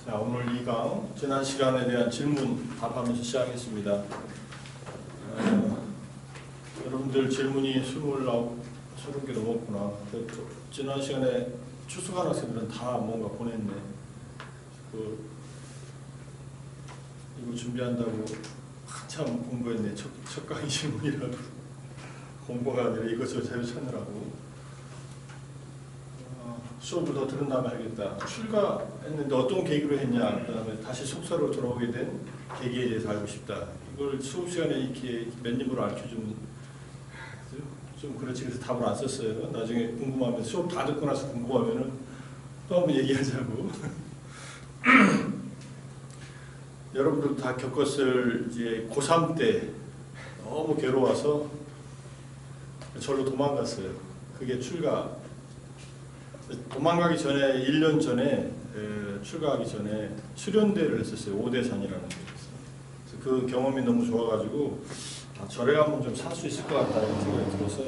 자, 오늘 2강 지난 시간에 대한 질문 답하면서 시작했습니다. 여러분들 질문이 20개 넘었구나. 지난 시간에 출석한 학생들은 다 뭔가 보냈네. 이거 준비한다고 한참 공부했네. 첫 강의 질문이라고. 공부가 아니라 이것저것 자료 찾느라고. 수업을 더 들은 다음에 하겠다. 출가했는데 어떤 계기로 했냐. 그 다음에 다시 속사로 돌아오게 된 계기에 대해서 알고 싶다. 이걸 수업 시간에 이렇게 몇 입으로 알려주면 좀 그렇지. 그래서 답을 안 썼어요. 나중에 궁금하면 수업 다 듣고 나서 궁금하면은 또 한번 얘기하자고. 여러분들 다 겪었을 이제 고3 때 너무 괴로워서 절로 도망갔어요. 그게 출가. 도망가기 전에 1년 전에 출가하기 전에 수련대를 했었어요. 5대산이라는 게 있어요. 그 경험이 너무 좋아가지고 절에 가면 좀 살 수 있을 것 같다는 생각이 들어서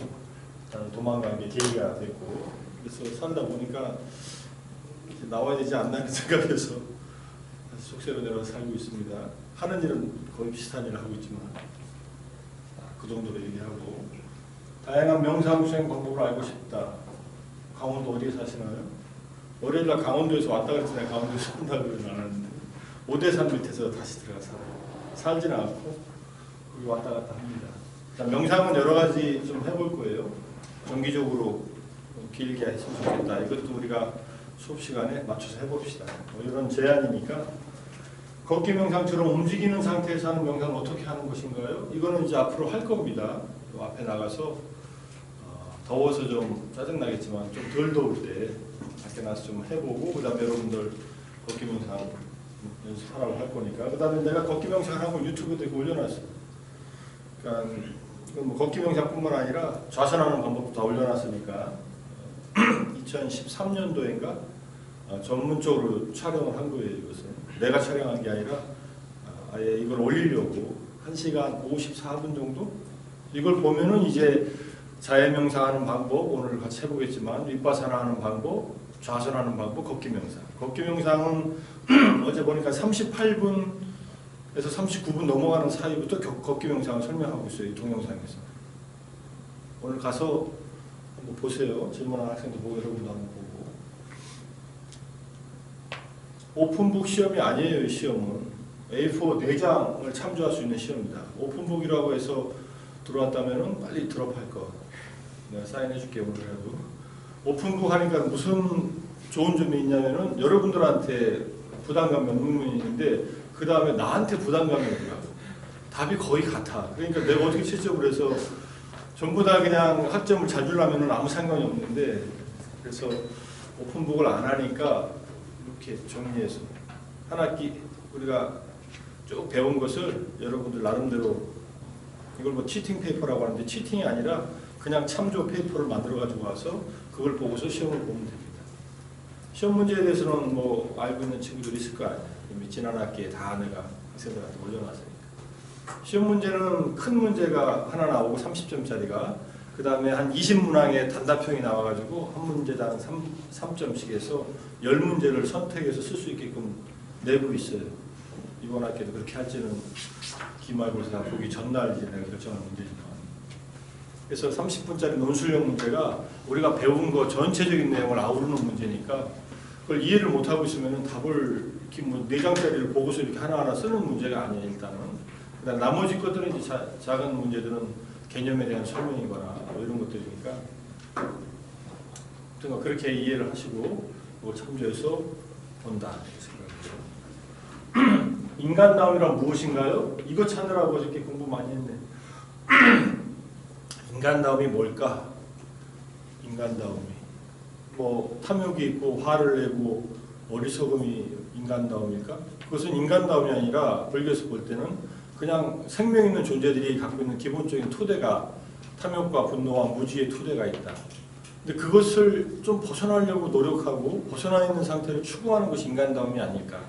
도망간 게 계기가 됐고, 그래서 살다 보니까 나와야 되지 않나 생각해서 속세로 내려와서 살고 있습니다. 하는 일은 거의 비슷한 일을 하고 있지만 그 정도로 얘기하고, 다양한 명상수행 방법을 알고 싶다. 강원도 어디에 사시나요? 월요일날 강원도에서 왔다 그랬잖아요. 강원도에서 산다고 그러진 않았는데 5대산 밑에서 다시 들어가 살아요. 살지는 않고 거기 왔다 갔다 합니다. 자, 명상은 여러 가지 좀 해볼 거예요. 정기적으로 길게 했으면 좋겠다. 이것도 우리가 수업 시간에 맞춰서 해봅시다. 이런 제안이니까. 걷기 명상처럼 움직이는 상태에서 하는 명상은 어떻게 하는 것인가요? 이거는 이제 앞으로 할 겁니다. 또 앞에 나가서 더워서 좀 짜증나겠지만 좀 덜 더울 때 밖에 나가서 좀 해보고, 그 다음에 여러분들 걷기 명상 연습하라고 할 거니까. 그 다음에 내가 걷기 명상을 하고 유튜브에 올려놨어요. 그러니까 이건 뭐 걷기 명상뿐만 아니라 좌선하는 방법도 다 올려놨으니까 2013년도인가 전문적으로 촬영을 한 거예요. 이것은 내가 촬영한 게 아니라 아예 이걸 올리려고 1시간 54분 정도? 이걸 보면은 이제 자해명상하는 방법, 오늘 같이 해보겠지만 윗바사나 하는 방법, 좌선하는 방법, 걷기 명상. 걷기 명상은 어제 보니까 38분에서 39분 넘어가는 사이부터 걷기 명상을 설명하고 있어요. 이 동영상에서. 오늘 가서 한번 보세요. 질문하는 학생도 보고 여러분도 한번 보고. 오픈북 시험이 아니에요. 이 시험은 A4 4장을 참조할 수 있는 시험입니다. 오픈북이라고 해서 들어왔다면 빨리 드롭할 거. 내가 사인해줄게. 오늘이라도. 오픈북 하니까 무슨 좋은 점이 있냐면은 여러분들한테 부담감이 없는 면이 있는데 그 다음에 나한테 부담감이 없더라고. 답이 거의 같아. 그러니까 내가 어떻게 채점을 해서 전부 다 그냥 학점을 잘 주려면은 아무 상관이 없는데, 그래서 오픈북을 안 하니까 이렇게 정리해서 한 학기 우리가 쭉 배운 것을 여러분들 나름대로, 이걸 뭐 치팅 페이퍼라고 하는데 치팅이 아니라 그냥 참조 페이퍼를 만들어 가지고 와서 그걸 보고서 시험을 보면 됩니다. 시험 문제에 대해서는 뭐 알고 있는 친구들이 있을 거 아니에요. 이미 지난 학기에 다 내가 학생들한테 올려놨으니까. 시험 문제는 큰 문제가 하나 나오고 30점짜리가, 그 다음에 한 20문항의 단답형이 나와가지고 한 문제당 3점씩 해서 10문제를 선택해서 쓸 수 있게끔 내고 있어요. 이번 학기에도 그렇게 할지는 기말고사 보기 전날 이제 내가 결정한 문제지만. 그래서 30분짜리 논술형 문제가 우리가 배운 거 전체적인 내용을 아우르는 문제니까 그걸 이해를 못하고 있으면 답을 이렇게 뭐 4장짜리를 보고서 이렇게 하나하나 쓰는 문제가 아니에요. 일단은. 그다음 나머지 것들은 이제 작은 문제들은 개념에 대한 설명이거나 뭐 이런 것들이니까 그렇게 이해를 하시고 뭐 참조해서 본다 생각이죠. 인간다움이란 무엇인가요? 이거 찾느라고 이렇게 공부 많이 했네. 인간다움이 뭘까? 인간다움이 뭐 탐욕이 있고 화를 내고 어리석음이 인간다움일까? 그것은 인간다움이 아니라 불교에서 볼 때는 그냥 생명 있는 존재들이 갖고 있는 기본적인 토대가 탐욕과 분노와 무지의 토대가 있다. 근데 그것을 좀 벗어나려고 노력하고 벗어나 있는 상태를 추구하는 것이 인간다움이 아닐까?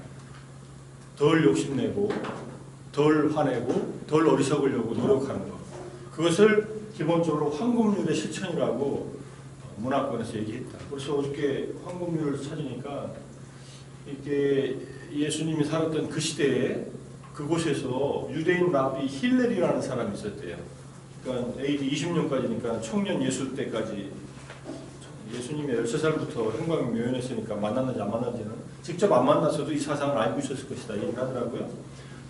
덜 욕심내고 덜 화내고 덜 어리석으려고 노력하는 것. 그것을 기본적으로 황금률의 실천이라고 문화권에서 얘기했다. 그래서 어저께 황금률을 찾으니까 이게 예수님이 살았던 그 시대에 그곳에서 유대인 랍비 힐렐이라는 사람이 있었대요. 그러니까 AD 20년까지니까 청년 예수 때까지 예수님이 13살부터 행방이 묘연했으니까 만났는지 안 만났는지는 직접 안 만났어도 이 사상을 알고 있었을 것이다 얘기를 하더라고요.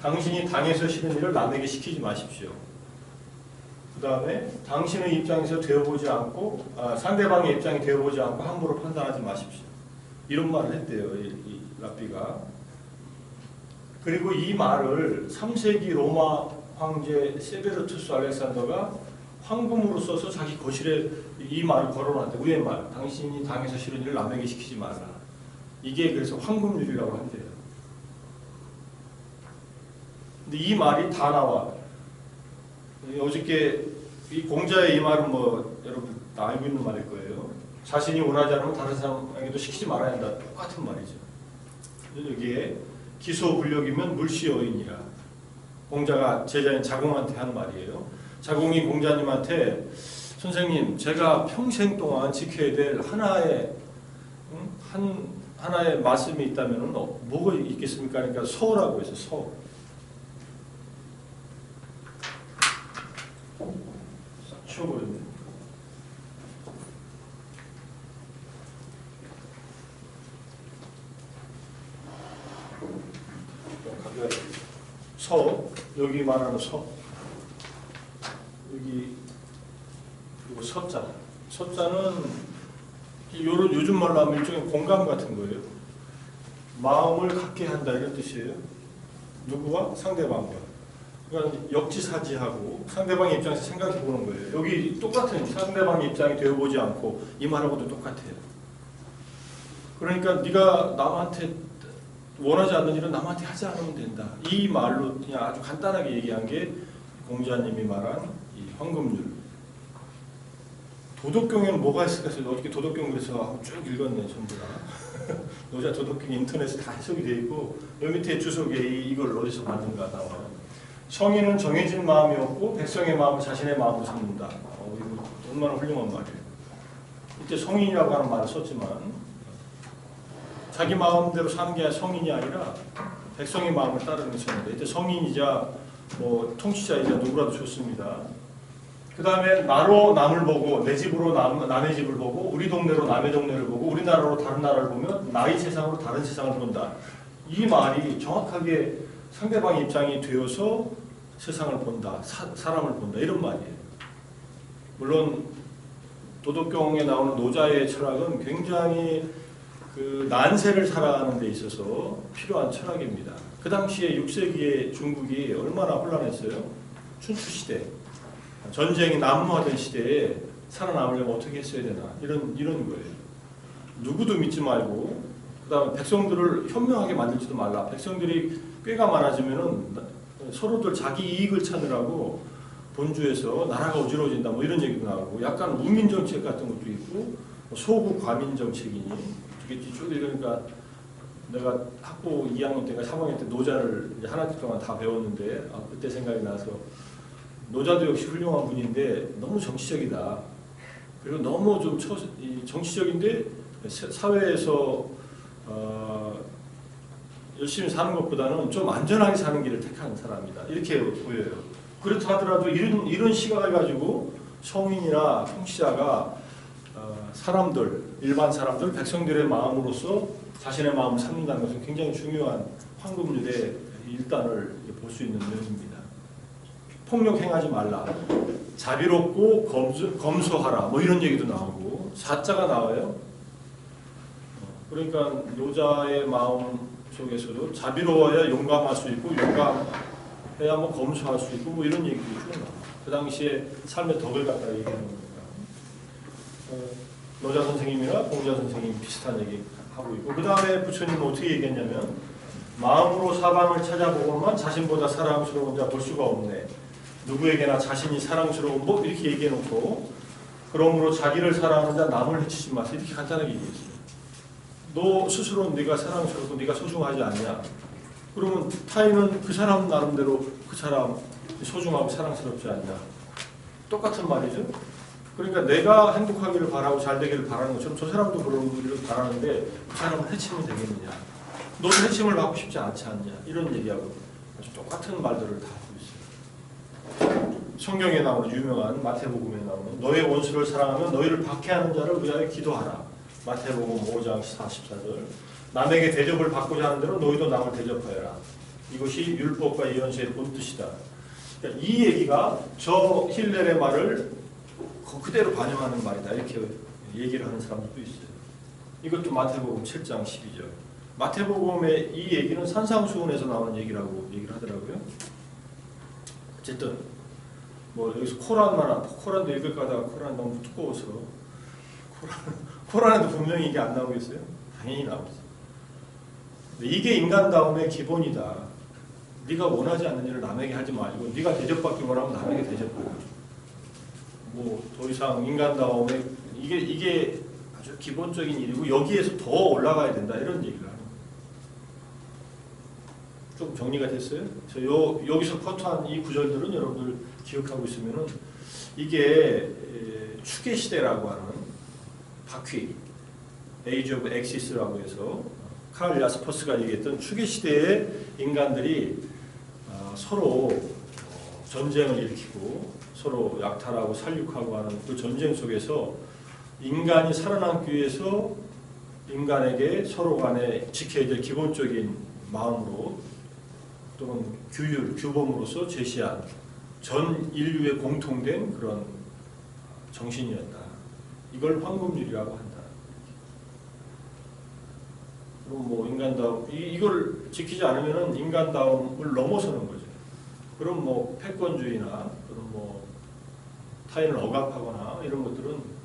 당신이 당에서 싫은 일을 남에게 시키지 마십시오. 그 다음에 당신의 입장에서 되어보지 않고 상대방의 입장이 되어보지 않고 함부로 판단하지 마십시오. 이런 말을 했대요. 이 랍비가. 그리고 이 말을 3세기 로마 황제 세베르투스 알렉산더가 황금으로 써서 자기 거실에 이 말을 걸어놨대. 위의 말. 당신이 당에서 싫은 일을 남에게 시키지 말라. 이게 그래서 황금률이라고 한대요. 근데 이 말이 다 나와. 어저께 이 공자의 이 말은 뭐 여러분 다 알고 있는 말일 거예요. 자신이 원하지 않으면 다른 사람에게도 시키지 말아야 한다. 똑같은 말이죠. 여기에 기소불력이면 물시어인이라. 공자가 제자인 자공한테 한 말이에요. 자공이 공자님한테 선생님 제가 평생 동안 지켜야 될 하나의 하나의 말씀이 있다면 뭐가 있겠습니까? 그러니까 서라고 해서 서. 싹 치워버렸네. 서, 여기 말하는 서, 여기 그리고 서자. 서자는 요즘 말로 하면 일종의 공감 같은 거예요. 마음을 갖게 한다 이런 뜻이에요. 누구와? 상대방과. 그러니까 역지사지하고 상대방의 입장에서 생각해 보는 거예요. 여기 똑같은 상대방의 입장이 되어보지 않고 이 말하고도 똑같아요. 그러니까 네가 남한테 원하지 않는 일은 남한테 하지 않으면 된다. 이 말로 그냥 아주 간단하게 얘기한 게 공자님이 말한 이 황금률. 도덕경에는 뭐가 있을까 해서 어저께 도덕경 그래서 쭉 읽었네 전부 다. 노자 도덕경 인터넷에 다 해석이 돼 있고 여기 밑에 주석에 이걸 어디서 만든가 나와요. 성인은 정해진 마음이 없고 백성의 마음을 자신의 마음으로 삼는다. 이거 얼마나 훌륭한 말이에요. 이때 성인이라고 하는 말을 썼지만 자기 마음대로 사는 게 성인이 아니라 백성의 마음을 따르는 것이었는데 이때 성인이자 뭐 통치자이자 누구라도 좋습니다. 그 다음에 나로 남을 보고 내 집으로 남의 집을 보고 우리 동네로 남의 동네를 보고 우리나라로 다른 나라를 보면 나의 세상으로 다른 세상을 본다. 이 말이 정확하게 상대방의 입장이 되어서 세상을 본다. 사람을 본다. 이런 말이에요. 물론 도덕경에 나오는 노자의 철학은 굉장히 그 난세를 살아가는 데 있어서 필요한 철학입니다. 그 당시에 6세기의 중국이 얼마나 혼란했어요. 춘추시대. 전쟁이 난무하던 시대에 살아남으려면 어떻게 했어야 되나 이런 거예요. 누구도 믿지 말고 그 다음에 백성들을 현명하게 만들지도 말라. 백성들이 꽤가 많아지면은 서로들 자기 이익을 찾느라고 본주에서 나라가 어지러워진다 뭐 이런 얘기도 나오고 약간 우민 정책 같은 것도 있고 소국 과민 정책이니 쭉 읽으니까 내가 학부 2학년 때가 3학년 때 노자를 이제 한 학기 동안 다 배웠는데 그때 생각이 나서 노자도 역시 훌륭한 분인데 너무 정치적이다. 그리고 너무 좀 정치적인데 사회에서 열심히 사는 것보다는 좀 안전하게 사는 길을 택한 사람이다. 이렇게 보여요. 그렇다 하더라도 이런 시각을 가지고 성인이나 통치자가 사람들, 일반 사람들, 백성들의 마음으로서 자신의 마음을 삼는다는 것은 굉장히 중요한 황금률의 일단을 볼 수 있는 내용입니다. 폭력 행하지 말라. 자비롭고 검소하라. 뭐 이런 얘기도 나오고 사자가 나와요. 그러니까 노자의 마음 속에서도 자비로워야 용감할 수 있고 용감해야 뭐 검소할 수 있고 뭐 이런 얘기들이 쭉 나와요. 그 당시에 삶의 덕을 갖다 얘기하는 겁니다. 노자 선생님이나 공자 선생님 비슷한 얘기 하고 있고 그 다음에 부처님은 어떻게 얘기했냐면 마음으로 사방을 찾아보고만 자신보다 사랑스러운 자 볼 수가 없네. 누구에게나 자신이 사랑스러운 법 이렇게 얘기해놓고 그러므로 자기를 사랑하는 자 남을 해치지 마세요. 이렇게 간단하게 얘기했어요. 너 스스로 네가 사랑스럽고 네가 소중하지 않냐? 그러면 타인은 그 사람 나름대로 그 사람 소중하고 사랑스럽지 않냐? 똑같은 말이죠. 그러니까 내가 행복하기를 바라고 잘 되기를 바라는 것처럼 저 사람도 그러기를 바라는데 그 사람을 해치면 되겠느냐? 너도 해침을 받고 싶지 않지 않냐 이런 얘기하고 아주 똑같은 말들을 다 하고 있어요. 성경에 나오는 유명한 마태복음에 나오는 너의 원수를 사랑하면 너희를 박해하는 자를 위하여 기도하라. 마태복음 5장 44절. 남에게 대접을 받고자 하는 대로 너희도 남을 대접하여라. 이것이 율법과 예언서의 본뜻이다. 그러니까 이 얘기가 저 힐렐의 말을 그대로 반영하는 말이다. 이렇게 얘기를 하는 사람들도 있어요. 이것도 마태복음 7장 12절. 마태복음의 이 얘기는 산상수훈에서 나오는 얘기라고 얘기를 하더라고요. 어쨌든 뭐 여기서 코란도 읽을까 하다가 코란 너무 두꺼워서 코란에도 분명히 이게 안 나오겠어요? 당연히 나오겠어요. 이게 인간다움의 기본이다. 네가 원하지 않는 일을 남에게 하지 말고 네가 대접받기 원하면 남에게 대접하라. 뭐 더 이상 인간다움의 이게 아주 기본적인 일이고 여기에서 더 올라가야 된다 이런 얘기를 하는 거예요. 좀 정리가 됐어요? 여기서 커트한 이 구절들은 여러분들 기억하고 있으면은 이게 추계 시대라고 하는 바퀴 에이지 오브 엑시스라고 해서 칼 야스퍼스가 얘기했던 추계 시대의 인간들이 서로 전쟁을 일으키고 서로 약탈하고 살육하고 하는 그 전쟁 속에서 인간이 살아남기 위해서 인간에게 서로 간에 지켜야 될 기본적인 마음으로 또는 규범으로서 제시한 전 인류의 공통된 그런 정신이었다. 이걸 황금률이라고 한다. 그럼 뭐 인간다움 이걸 지키지 않으면은 인간다움을 넘어서는 거죠. 그럼 뭐 패권주의나 그런 뭐 타인을 억압하거나 이런 것들은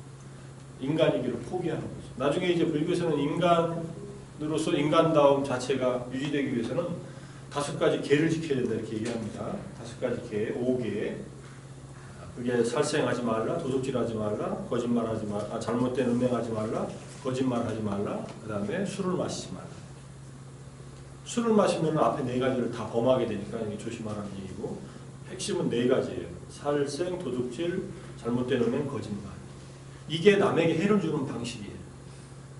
인간이기를 포기하는 거죠. 나중에 이제 불교에서는 인간으로서 인간다움 자체가 유지되기 위해서는 5가지 계를 지켜야 된다 이렇게 얘기합니다. 5가지 계, 5계. 그게 살생하지 말라, 도둑질하지 말라, 거짓말하지 말라, 잘못된 음행하지 말라, 거짓말하지 말라. 그 다음에 술을 마시지 말라. 술을 마시면 앞에 4가지를 다 범하게 되니까 이게 조심하라는 얘기고 핵심은 4가지예요. 살생, 도둑질, 잘못된 음행, 거짓말. 이게 남에게 해를 주는 방식이에요.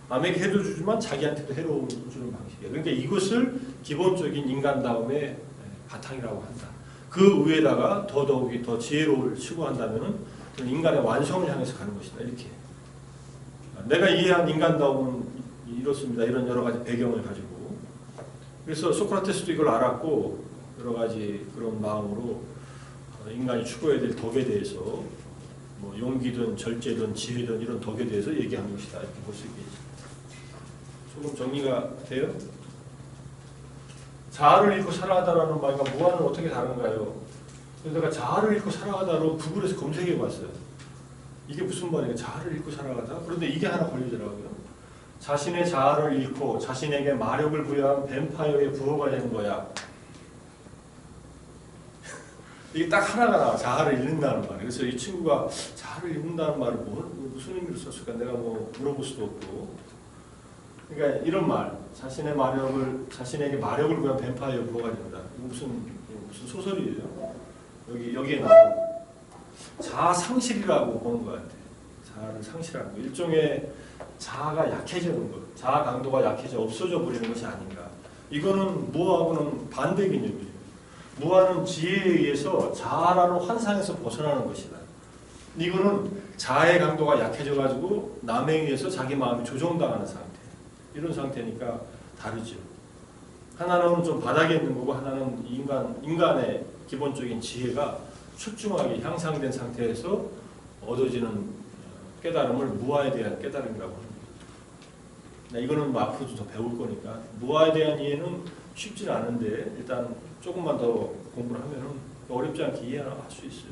남에게 해를 주지만 자기한테도 해로움을 주는 방식이에요. 그러니까 이것을 기본적인 인간다움의 바탕이라고 한다. 그 위에다가 더더욱이 더 지혜로움을 추구한다면 인간의 완성을 향해서 가는 것이다. 이렇게. 내가 이해한 인간다움은 이렇습니다. 이런 여러 가지 배경을 가지고. 그래서 소크라테스도 이걸 알았고 여러 가지 그런 마음으로 인간이 추구해야 될 덕에 대해서 뭐 용기든 절제든 지혜든 이런 덕에 대해서 얘기한 것이다. 이렇게 볼 수 있겠죠. 조금 정리가 돼요? 자아를 잃고 살아가다라는 말과 무아는 어떻게 다른가요? 그래서 내가 자아를 잃고 살아가다로 구글에서 검색해 봤어요. 이게 무슨 말이에요? 자아를 잃고 살아가다? 그런데 이게 하나 걸리더라고요. 자신의 자아를 잃고 자신에게 마력을 부여한 뱀파이어의 부호가 되는 거야. 이게 딱 하나가 나와. 자아를 잃는다는 말. 그래서 이 친구가 자아를 잃는다는 말을 무슨 의미로 썼을까? 내가 뭐 물어볼 수도 없고. 그러니까 이런 말. 자신에게 마력을 부여한 뱀파이어 부호가 된다. 무슨 소설이에요? 여기에 나오고. 자아 상실이라고 보는 것 같아. 자아를 상실하는 거. 일종의 자아가 약해지는 것. 자아 강도가 약해져 없어져 버리는 것이 아닌가. 이거는 무아하고는 반대 개념이에요. 무아는 지혜에 의해서 자아라는 환상에서 벗어나는 것이다. 이거는 자아의 강도가 약해져가지고 남에 의해서 자기 마음이 조종당하는 상태. 이런 상태니까 다르죠. 하나는 좀 바닥에 있는 거고 하나는 인간의 기본적인 지혜가 출중하게 향상된 상태에서 얻어지는 깨달음을 무아에 대한 깨달음이라고 합니다. 이거는 뭐 앞으로도 더 배울 거니까 무아에 대한 이해는 쉽지는 않은데 일단 조금만 더 공부를 하면은 어렵지 않게 이해할 수 있어요.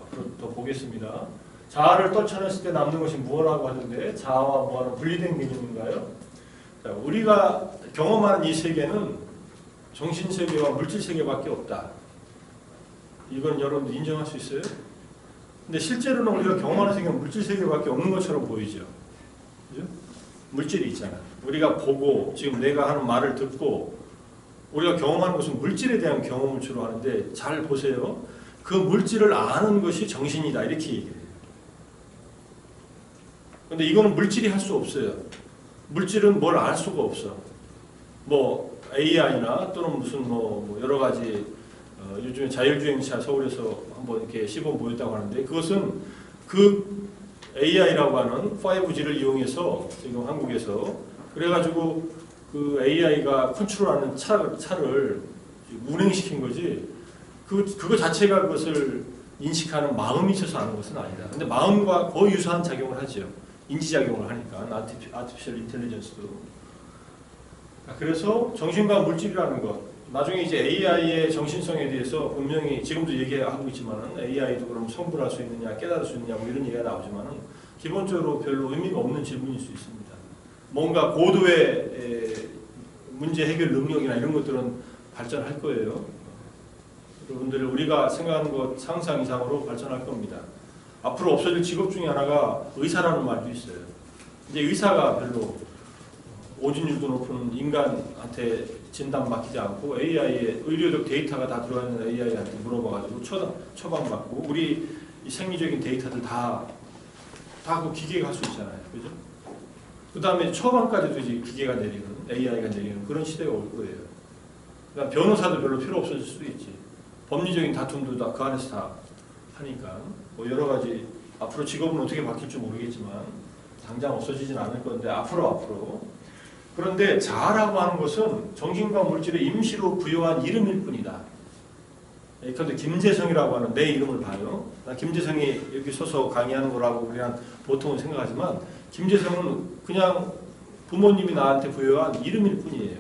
앞으로 더 보겠습니다. 자아를 떨쳐냈을 때 남는 것이 무아라고 하는데 자아와 무아는 분리된 개념인가요? 자, 우리가 경험하는 이 세계는 정신세계와 물질세계밖에 없다. 이건 여러분들 인정할 수 있어요? 근데 실제로는 우리가 경험하는 세계는 물질세계밖에 없는 것처럼 보이죠. 그죠? 물질이 있잖아. 우리가 보고 지금 내가 하는 말을 듣고 우리가 경험하는 것은 물질에 대한 경험을 주로 하는데 잘 보세요. 그 물질을 아는 것이 정신이다. 이렇게 얘기해요. 근데 이거는 물질이 할 수 없어요. 물질은 뭘 알 수가 없어. 뭐 AI나 또는 무슨 뭐 여러 가지 요즘에 자율주행차 서울에서 한번 이렇게 시범 보였다고 하는데 그것은 그 AI라고 하는 5G를 이용해서 지금 한국에서 그래가지고 그 AI가 컨트롤하는 차를 운행시킨 거지 그거 자체가 그것을 인식하는 마음이 있어서 하는 것은 아니다. 근데 마음과 거의 유사한 작용을 하죠. 인지작용을 하니까 아티피셜 인텔리전스도. 그래서 정신과 물질이라는 것 나중에 이제 AI의 정신성에 대해서 분명히 지금도 얘기하고 있지만은 AI도 그럼 성불할 수 있느냐 깨달을 수 있느냐 뭐 이런 얘기가 나오지만은 기본적으로 별로 의미가 없는 질문일 수 있습니다. 뭔가 고도의 문제 해결 능력이나 이런 것들은 발전할 거예요. 여러분들 우리가 생각하는 것 상상 이상으로 발전할 겁니다. 앞으로 없어질 직업 중에 하나가 의사라는 말도 있어요. 이제 의사가 별로 오진율도 높은 인간한테 진단 맡기지 않고 AI의 의료적 데이터가 다 들어와 있는 AI한테 물어봐가지고 처방받고 우리 이 생리적인 데이터들 다 그 기계가 할 수 있잖아요. 그죠? 그 다음에 처방까지도 이제 기계가 내리는 AI가 내리는 그런 시대가 올 거예요. 그러니까 변호사도 별로 필요 없어질 수도 있지. 법리적인 다툼도 다 그 안에서 다 하니까 뭐 여러 가지 앞으로 직업은 어떻게 바뀔지 모르겠지만 당장 없어지진 않을 건데 앞으로 그런데 자아라고 하는 것은 정신과 물질의 임시로 부여한 이름일 뿐이다. 그런데 김재성이라고 하는 내 이름을 봐요. 김재성이 여기 서서 강의하는 거라고 그냥 보통은 생각하지만 김재성은 그냥 부모님이 나한테 부여한 이름일 뿐이에요.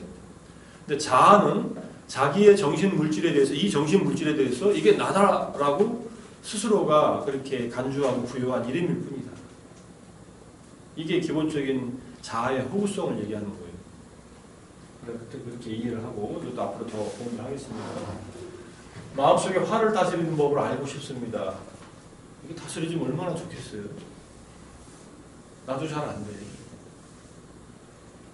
근데 자아는 자기의 정신 물질에 대해서 이 정신 물질에 대해서 이게 나다라고 스스로가 그렇게 간주하고 부여한 이름일 뿐이다. 이게 기본적인 자아의 허구성을 얘기하는 거예요. 그때 그렇게 이해를 하고 이것도 앞으로 더 공부를 하겠습니다. 마음속에 화를 다스리는 법을 알고 싶습니다. 이게 다스리지면 얼마나 좋겠어요. 나도 잘 안 돼.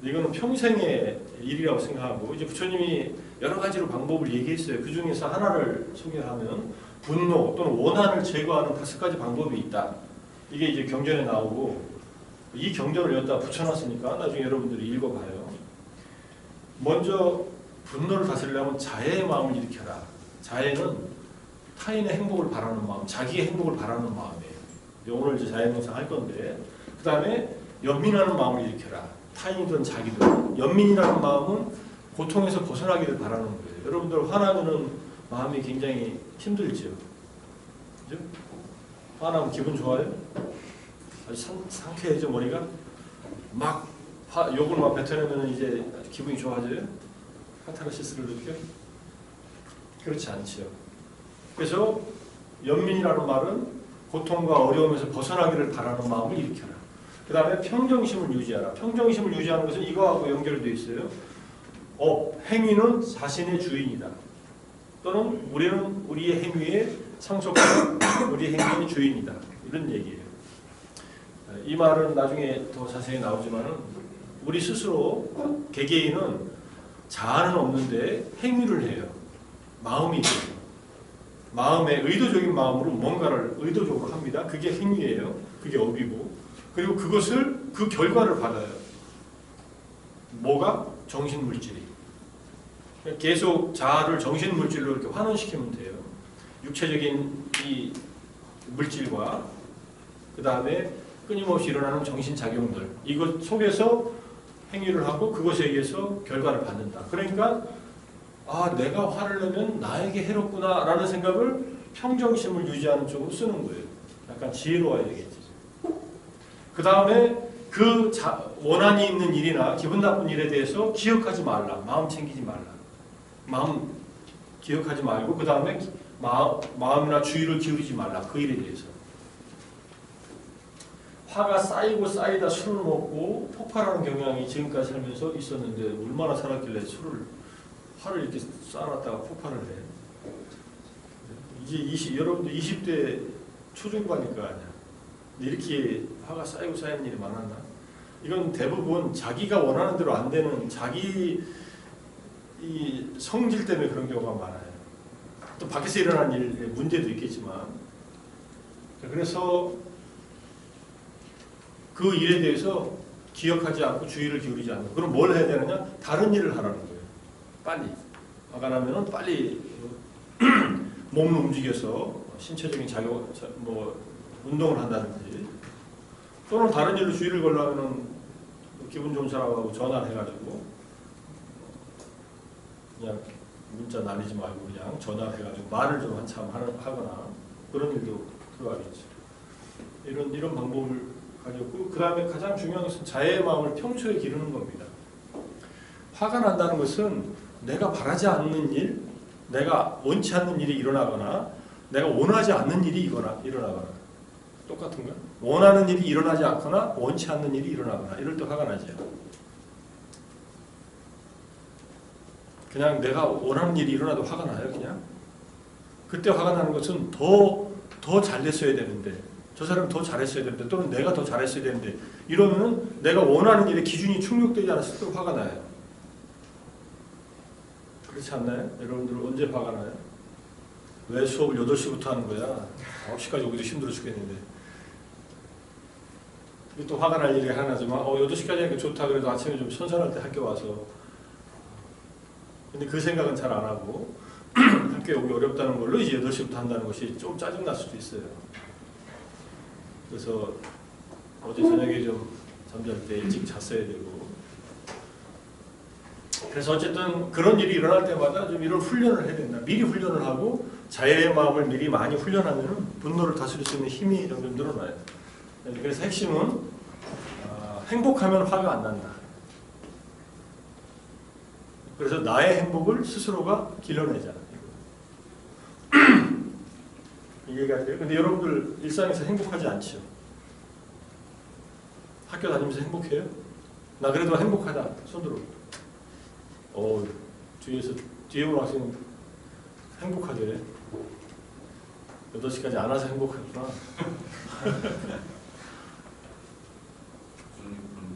이거는 평생의 일이라고 생각하고 이제 부처님이 여러 가지로 방법을 얘기했어요. 그 중에서 하나를 소개하면 분노 또는 원한을 제거하는 5가지 방법이 있다. 이게 이제 경전에 나오고 이 경전을 여기다 붙여놨으니까 나중에 여러분들이 읽어봐요. 먼저 분노를 다스리려면 자애의 마음을 일으켜라. 자애는 타인의 행복을 바라는 마음, 자기의 행복을 바라는 마음이에요. 오늘 이제 자애 명상 할 건데 그 다음에 연민하는 마음을 일으켜라. 타인이든 자기든 연민이라는 마음은 고통에서 벗어나기를 바라는 거예요. 여러분들 화나면 마음이 굉장히 힘들죠. 그죠? 화나면 기분 좋아요? 아주 상쾌해져 머리가? 막 욕을 막 뱉어내면 이제 기분이 좋아져요? 카타르시스를 느껴? 그렇지 않죠. 그래서 연민이라는 말은 고통과 어려움에서 벗어나기를 바라는 마음을 일으켜라. 그 다음에 평정심을 유지하라. 평정심을 유지하는 것은 이거하고 연결되어 있어요. 행위는 자신의 주인이다. 또는 우리는 우리의 행위에 상속하는 우리의 행위의 주인이다. 이런 얘기예요. 이 말은 나중에 더 자세히 나오지만 우리 스스로 개개인은 자아는 없는데 행위를 해요. 마음이 있어요. 마음의 의도적인 마음으로 뭔가를 의도적으로 합니다. 그게 행위예요. 그게 업이고 그리고 그것을 그 결과를 받아요. 뭐가? 정신물질이. 계속 자아를 정신물질로 이렇게 환원시키면 돼요. 육체적인 이 물질과 그 다음에 끊임없이 일어나는 정신작용들 이것 속에서 행위를 하고 그것에 의해서 결과를 받는다. 그러니까 내가 화를 내면 나에게 해롭구나 라는 생각을 평정심을 유지하는 쪽으로 쓰는 거예요. 약간 지혜로워야 되겠지. 그 다음에 그 원한이 있는 일이나 기분 나쁜 일에 대해서 기억하지 말라. 마음 챙기지 말라. 마음 기억하지 말고 그 다음에 마음이나 주의를 기울이지 말라. 그 일에 대해서. 화가 쌓이고 쌓이다 술을 먹고 폭발하는 경향이 지금까지 살면서 있었는데 얼마나 살았길래 화를 이렇게 쌓아놨다가 폭발을 해. 이제 여러분들 20대 초중반일 거 아니야. 이렇게 화가 쌓이고 쌓이는 일이 많았나? 이건 대부분 자기가 원하는 대로 안 되는 자기 이 성질 때문에 그런 경우가 많아요. 또 밖에서 일어난 일의 문제도 있겠지만 그래서 그 일에 대해서 기억하지 않고 주의를 기울이지 않는. 그럼 뭘 해야 되느냐? 다른 일을 하라는 거예요. 빨리. 화가 나면은 빨리 몸을 움직여서 신체적인 운동을 한다든지, 또는 다른 일로 주의를 걸려면은 기분 좋은 사람하고 전화를 해가지고 그냥 문자 날리지 말고 그냥 전화를 해가지고 말을 좀 한참 하거나 그런 일도 들어가겠죠. 이런 방법을 가졌고, 그 다음에 가장 중요한 것은 자애의 마음을 평소에 기르는 겁니다. 화가 난다는 것은 내가 바라지 않는 일, 내가 원치 않는 일이 일어나거나 내가 원하지 않는 일이 일어나거나 똑같은가? 원하는 일이 일어나지 않거나 원치 않는 일이 일어나거나 이럴 때 화가 나죠. 그냥 내가 원하는 일이 일어나도 화가 나요. 그냥 그때 화가 나는 것은 더 잘됐어야 되는데, 저 사람이 더 잘했어야 되는데, 또는 내가 더 잘했어야 되는데, 이러면은 내가 원하는 일의 기준이 충족되지 않았을 때 화가 나요. 그렇지 않나요? 여러분들 언제 화가 나요? 왜 수업을 8시부터 하는 거야? 9시까지 오기도 힘들어 죽겠는데. 또 화가 날 일이 하나지만 8시까지 하니까 좋다 그래도 아침에 좀 선선할 때 학교 와서, 근데 그 생각은 잘 안 하고 학교에 오기 어렵다는 걸로 이제 8시부터 한다는 것이 좀 짜증날 수도 있어요. 그래서 어제 저녁에 좀 잠잘 때 일찍 잤어야 되고, 그래서 어쨌든 그런 일이 일어날 때마다 좀 이런 훈련을 해야 된다. 미리 훈련을 하고 자애의 마음을 미리 많이 훈련하면 분노를 다스릴 수 있는 힘이 점점 늘어나요. 그래서 핵심은 행복하면 화가 안 난다. 그래서 나의 행복을 스스로가 길러내자. 이해가 돼요? 근데 여러분들 일상에서 행복하지 않죠? 학교 다니면서 행복해요? 나 그래도 행복하다. 손들어. 뒤에 오는 학생 행복하대. 8시까지 안 와서 행복하구나.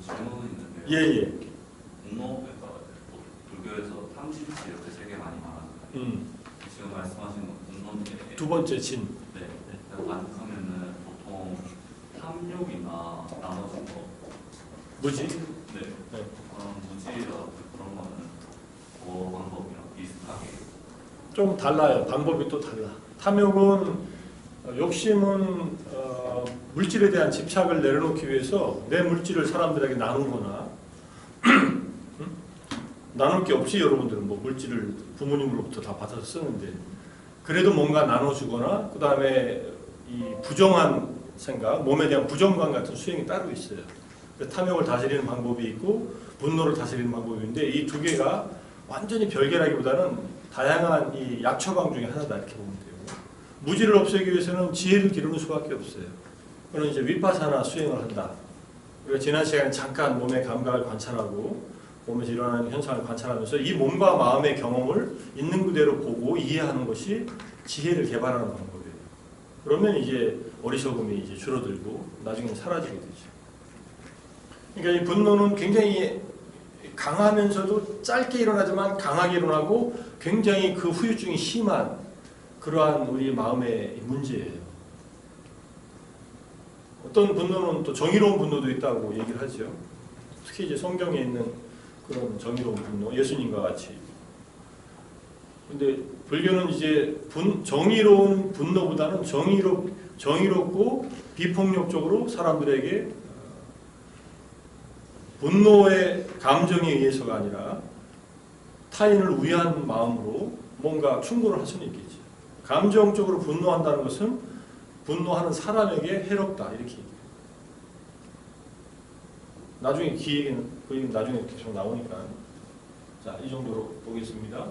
질문이 있는데요. 예. 분노가 불교에서 탐진치 이렇게 세 개 많이 말하잖아요. 지금 말씀하신 분노인데 두 번째 진. 네. 반복하면은 보통 탐욕이나 나머진 거 무지? 네. 무지라고 그런 거는 그 방법이랑 비슷하게 좀 달라요. 방법이 또 달라. 탐욕은 욕심은 물질에 대한 집착을 내려놓기 위해서 내 물질을 사람들에게 나누거나 나눌 게 없이 여러분들은 뭐 물질을 부모님으로부터 다 받아서 쓰는데, 그래도 뭔가 나눠주거나 그 다음에 이 부정한 생각, 몸에 대한 부정감 같은 수행이 따로 있어요. 탐욕을 다스리는 방법이 있고 분노를 다스리는 방법이 있는데, 이 두 개가 완전히 별개라기보다는 다양한 이 약처방 중에 하나다 이렇게 보면 돼요. 무지를 없애기 위해서는 지혜를 기르는 수밖에 없어요. 그는 이제 위파사나 수행을 한다. 우리가 지난 시간에 잠깐 몸의 감각을 관찰하고 몸에서 일어나는 현상을 관찰하면서 이 몸과 마음의 경험을 있는 그대로 보고 이해하는 것이 지혜를 개발하는 방법이에요. 그러면 이제 어리석음이 이제 줄어들고 나중에 사라지게 되죠. 그러니까 이 분노는 굉장히 강하면서도 짧게 일어나지만 강하게 일어나고 굉장히 그 후유증이 심한 그러한 우리 마음의 문제예요. 어떤 분노는 또 정의로운 분노도 있다고 얘기를 하죠. 특히 이제 성경에 있는 그런 정의로운 분노, 예수님과 같이. 근데 불교는 이제 정의로운 분노보다는 정의롭고 비폭력적으로 사람들에게 분노의 감정에 의해서가 아니라 타인을 위한 마음으로 뭔가 충고를 할 수는 있겠지. 감정적으로 분노한다는 것은 분노하는 사람에게 해롭다 이렇게 얘기해요. 나중에 기획은 그 얘기는 나중에 계속 나오니까. 자, 이 정도로 보겠습니다.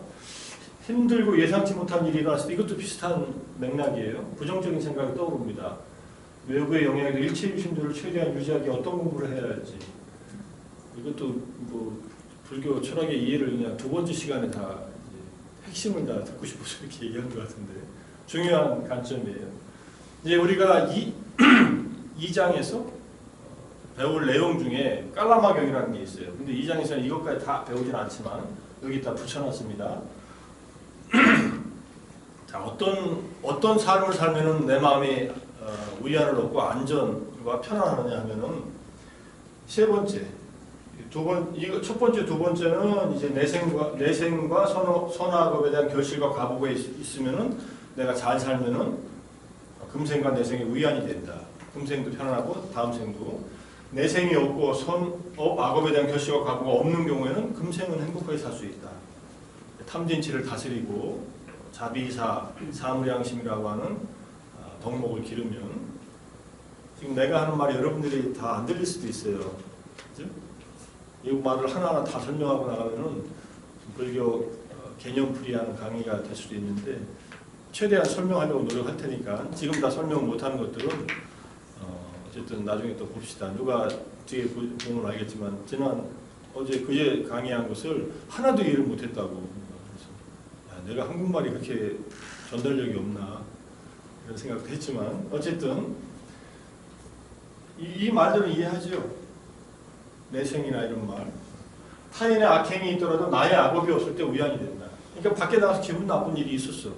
힘들고 예상치 못한 일이 일어났을 때 이것도 비슷한 맥락이에요. 부정적인 생각이 떠오릅니다. 외부의 영향에도 일체유심들을 최대한 유지하기 어떤 공부를 해야 할지. 이것도 뭐 불교 철학의 이해를 그냥 두 번째 시간에 다 핵심을 다 듣고 싶어서 이렇게 얘기한 것 같은데 중요한 관점이에요. 이제 우리가 2장에서 배울 내용 중에 깔라마경이라는 게 있어요. 근데 2장에서는 이것까지 다 배우지는 않지만 여기 다 붙여놨습니다. 자, 어떤 삶을 살면은 내 마음이 위안을 얻고 안전과 편안하느냐 하면은 세 번째 이거 첫 번째, 두 번째는 이제 내생과 선악업에 대한 결실과 가보가 있으면은 내가 잘 살면은 금생과 내생이 위안이 된다. 금생도 편안하고 다음 생도. 내생이 없고 악업에 대한 결실과 가보가 없는 경우에는 금생은 행복하게 살 수 있다. 탐진치를 다스리고 자비사, 사무량심이라고 하는 덕목을 기르면, 지금 내가 하는 말이 여러분들이 다 안 들릴 수도 있어요. 그죠? 이 말을 하나하나 다 설명하고 나가면은 불교 개념풀이하는 강의가 될 수도 있는데, 최대한 설명하려고 노력할 테니까 지금 다 설명 못하는 것들은 어쨌든 나중에 또 봅시다. 누가 뒤에 보면 알겠지만 어제 그제 강의한 것을 하나도 이해를 못했다고. 그래서 내가 한국말이 그렇게 전달력이 없나 이런 생각도 했지만, 어쨌든 이 말들은 이해하죠. 내생이나 이런 말. 타인의 악행이 있더라도 나의 악업이 없을 때 위안이 된다. 그러니까 밖에 나가서 기분 나쁜 일이 있었어.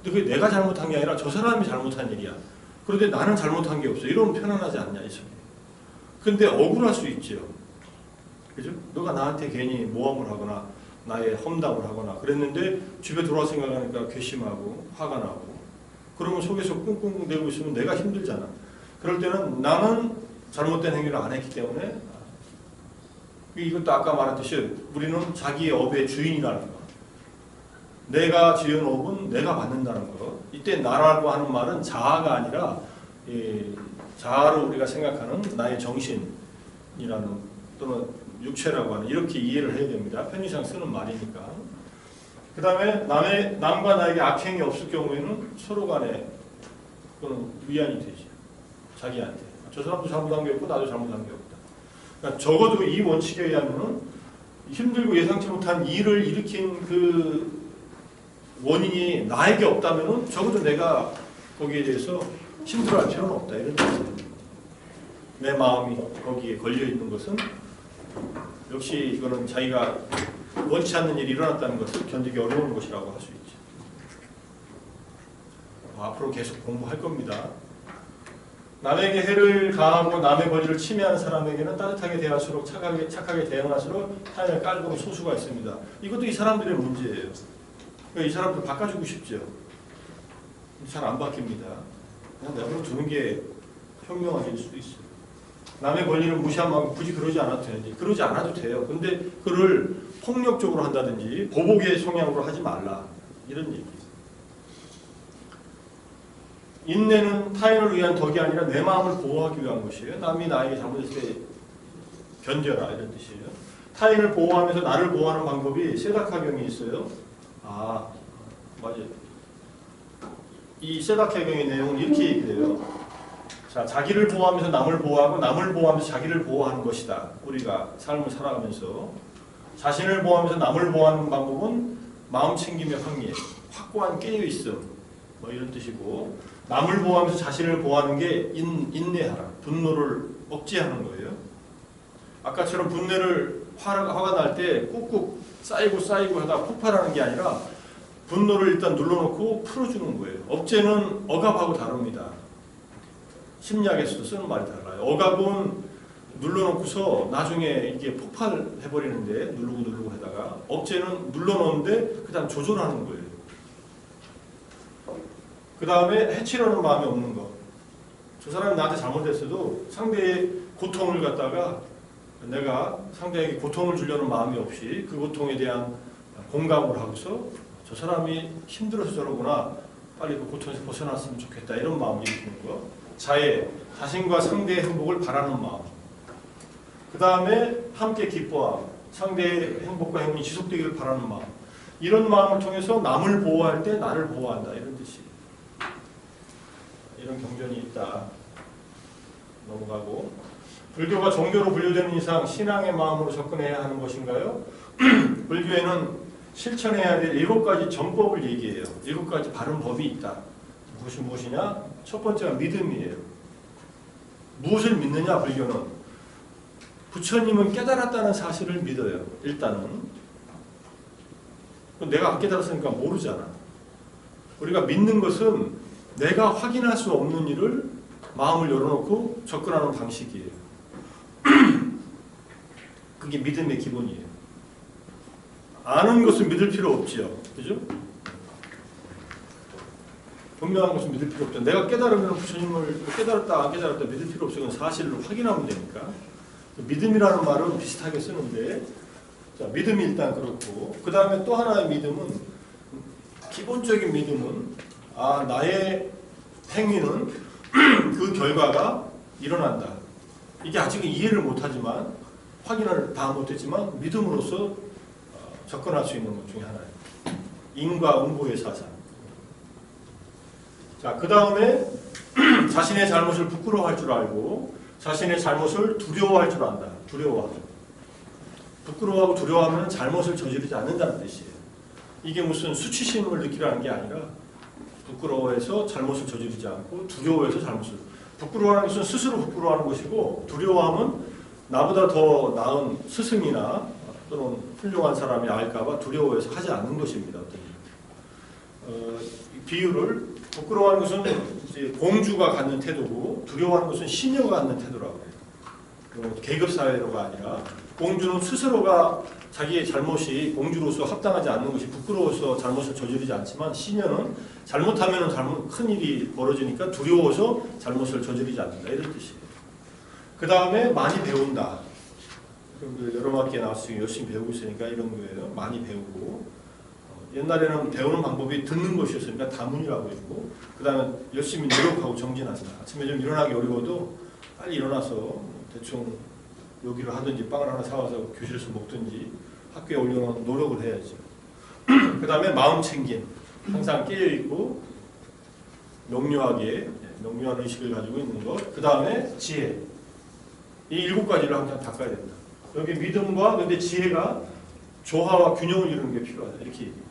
근데 그게 내가 잘못한 게 아니라 저 사람이 잘못한 일이야. 그런데 나는 잘못한 게 없어. 이러면 편안하지 않냐, 이 소리. 근데 억울할 수 있죠. 그죠? 너가 나한테 괜히 모함을 하거나 나의 험담을 하거나 그랬는데 집에 돌아와 생각하니까 괘씸하고 화가 나고, 그러면 속에서 꿍꿍대고 있으면 내가 힘들잖아. 그럴 때는 나는 잘못된 행위를 안 했기 때문에, 이것도 아까 말했듯이 우리는 자기의 업의 주인이라는 거. 내가 지은 업은 내가 받는다는 거. 이때 나라고 하는 말은 자아가 아니라 자아로 우리가 생각하는 나의 정신이라는, 또는 육체라고 하는, 이렇게 이해를 해야 됩니다. 편의상 쓰는 말이니까. 그 다음에 남과 나에게 악행이 없을 경우에는 서로 간에 그건 위안이 되지. 자기한테. 저 사람도 잘못한 게 없고 나도 잘못한 게 없다. 그러니까 적어도 이 원칙에 의하면 힘들고 예상치 못한 일을 일으킨 그 원인이 나에게 없다면 적어도 내가 거기에 대해서 힘들어할 필요는 없다. 이런 뜻이에요. 내 마음이 거기에 걸려있는 것은 역시 이거는 자기가 원치 않는 일이 일어났다는 것을 견디기 어려운 것이라고 할 수 있죠. 앞으로 계속 공부할 겁니다. 남에게 해를 가하고 남의 권리를 침해하는 사람에게는 따뜻하게 대할수록 착하게 대응할수록 타인을 깔보는 소수가 있습니다. 이것도 이 사람들의 문제예요. 이 사람들 바꿔주고 싶죠. 잘 안 바뀝니다. 그냥 내버려 두는 게 현명할 수도 있어요. 남의 권리를 무시하면 굳이 그러지 않아도 되는지, 그러지 않아도 돼요. 근데 그를 폭력적으로 한다든지 보복의 성향으로 하지 말라, 이런 얘기예요. 인내는 타인을 위한 덕이 아니라 내 마음을 보호하기 위한 것이에요. 남이 나에게 잘못했을 때 견뎌라, 이런 뜻이에요. 타인을 보호하면서 나를 보호하는 방법이 세다카경이 있어요. 맞아요. 이 세다카경의 내용은 이렇게 얘기해요. 자, 자기를 보호하면서 남을 보호하고 남을 보호하면서 자기를 보호하는 것이다. 우리가 삶을 살아가면서 자신을 보호하면서 남을 보호하는 방법은 마음 챙김의 확리, 확고한 깨어있음, 뭐 이런 뜻이고, 남을 보호하면서 자신을 보호하는 게 인내하라, 분노를 억제하는 거예요. 아까처럼 분노를 화가 날 때 꾹꾹 쌓이고 하다가 폭발하는 게 아니라 분노를 일단 눌러놓고 풀어주는 거예요. 억제는 억압하고 다릅니다. 심리학에서도 쓰는 말이 달라요. 억압은 눌러놓고서 나중에 이게 폭발해버리는데 누르고 하다가, 억제는 눌러놓는데 그 다음 조절하는 거예요. 그 다음에 해치려는 마음이 없는 거. 저 사람이 나한테 잘못했어도 상대의 고통을 갖다가 내가 상대에게 고통을 주려는 마음이 없이 그 고통에 대한 공감을 하고서 저 사람이 힘들어서 저러구나, 빨리 그 고통에서 벗어났으면 좋겠다, 이런 마음을 일으키는 거. 자애, 자신과 상대의 행복을 바라는 마음. 그 다음에 함께 기뻐함, 상대의 행복과 행운이 지속되기를 바라는 마음. 이런 마음을 통해서 남을 보호할 때 나를 보호한다, 이런 뜻이에요. 이런 경전이 있다. 넘어가고, 불교가 종교로 분류되는 이상 신앙의 마음으로 접근해야 하는 것인가요? 불교에는 실천해야 될 7가지 전법을 얘기해요. 7가지 바른 법이 있다. 그것이 무엇이냐? 첫 번째가 믿음이에요. 무엇을 믿느냐, 불교는? 부처님은 깨달았다는 사실을 믿어요. 일단은. 내가 안 깨달았으니까 모르잖아. 우리가 믿는 것은 내가 확인할 수 없는 일을 마음을 열어놓고 접근하는 방식이에요. 그게 믿음의 기본이에요. 아는 것은 믿을 필요 없지요. 그죠? 분명한 것은 믿을 필요 없죠. 내가 깨달으면 부처님을 깨달았다 안 깨달았다 믿을 필요 없어요. 그건 사실을 확인하면 되니까. 믿음이라는 말은 비슷하게 쓰는데, 자, 믿음이 일단 그렇고, 그 다음에 또 하나의 믿음은, 기본적인 믿음은, 아, 나의 행위는 그 결과가 일어난다. 이게 아직은 이해를 못하지만, 확인을 다 못했지만, 믿음으로써 접근할 수 있는 것 중에 하나예요. 인과 응보의 사상. 자, 그 다음에 자신의 잘못을 부끄러워할 줄 알고, 자신의 잘못을 두려워할 줄 안다. 두려워하죠. 부끄러워하고 두려워하면 잘못을 저지르지 않는다는 뜻이에요. 이게 무슨 수치심을 느끼라는 게 아니라 부끄러워해서 잘못을 저지르지 않고 두려워해서 잘못을. 부끄러워하는 것은 스스로 부끄러워하는 것이고, 두려워함은 나보다 더 나은 스승이나 또는 훌륭한 사람이 알까봐 두려워해서 하지 않는 것입니다. 비유를 부끄러워하는 것은 이제 공주가 갖는 태도고, 두려워하는 것은 시녀가 갖는 태도라고 해요. 계급 사회로가 아니라 공주는 스스로가 자기의 잘못이 공주로서 합당하지 않는 것이 부끄러워서 잘못을 저지르지 않지만, 시녀는 잘못하면 큰 일이 벌어지니까 두려워서 잘못을 저지르지 않는다. 이런 뜻이에요. 그 다음에 많이 배운다. 여러 학기에 나와서 열심히 배우고 있으니까 이런 거예요. 많이 배우고. 옛날에는 배우는 방법이 듣는 것이었으니까 다문이라고 했고, 그 다음에 열심히 노력하고 정진한다. 아침에 좀 일어나기 어려워도 빨리 일어나서 대충 요기를 하든지 빵을 하나 사와서 교실에서 먹든지 학교에 올려놓은 노력을 해야죠. 그 다음에 마음 챙김. 항상 깨어있고 명료한 의식을 가지고 있는 것. 그 다음에 지혜. 이 7가지를 항상 닦아야 된다. 여기 믿음과 근데 지혜가 조화와 균형을 이루는 게 필요하다. 이렇게 얘기해요.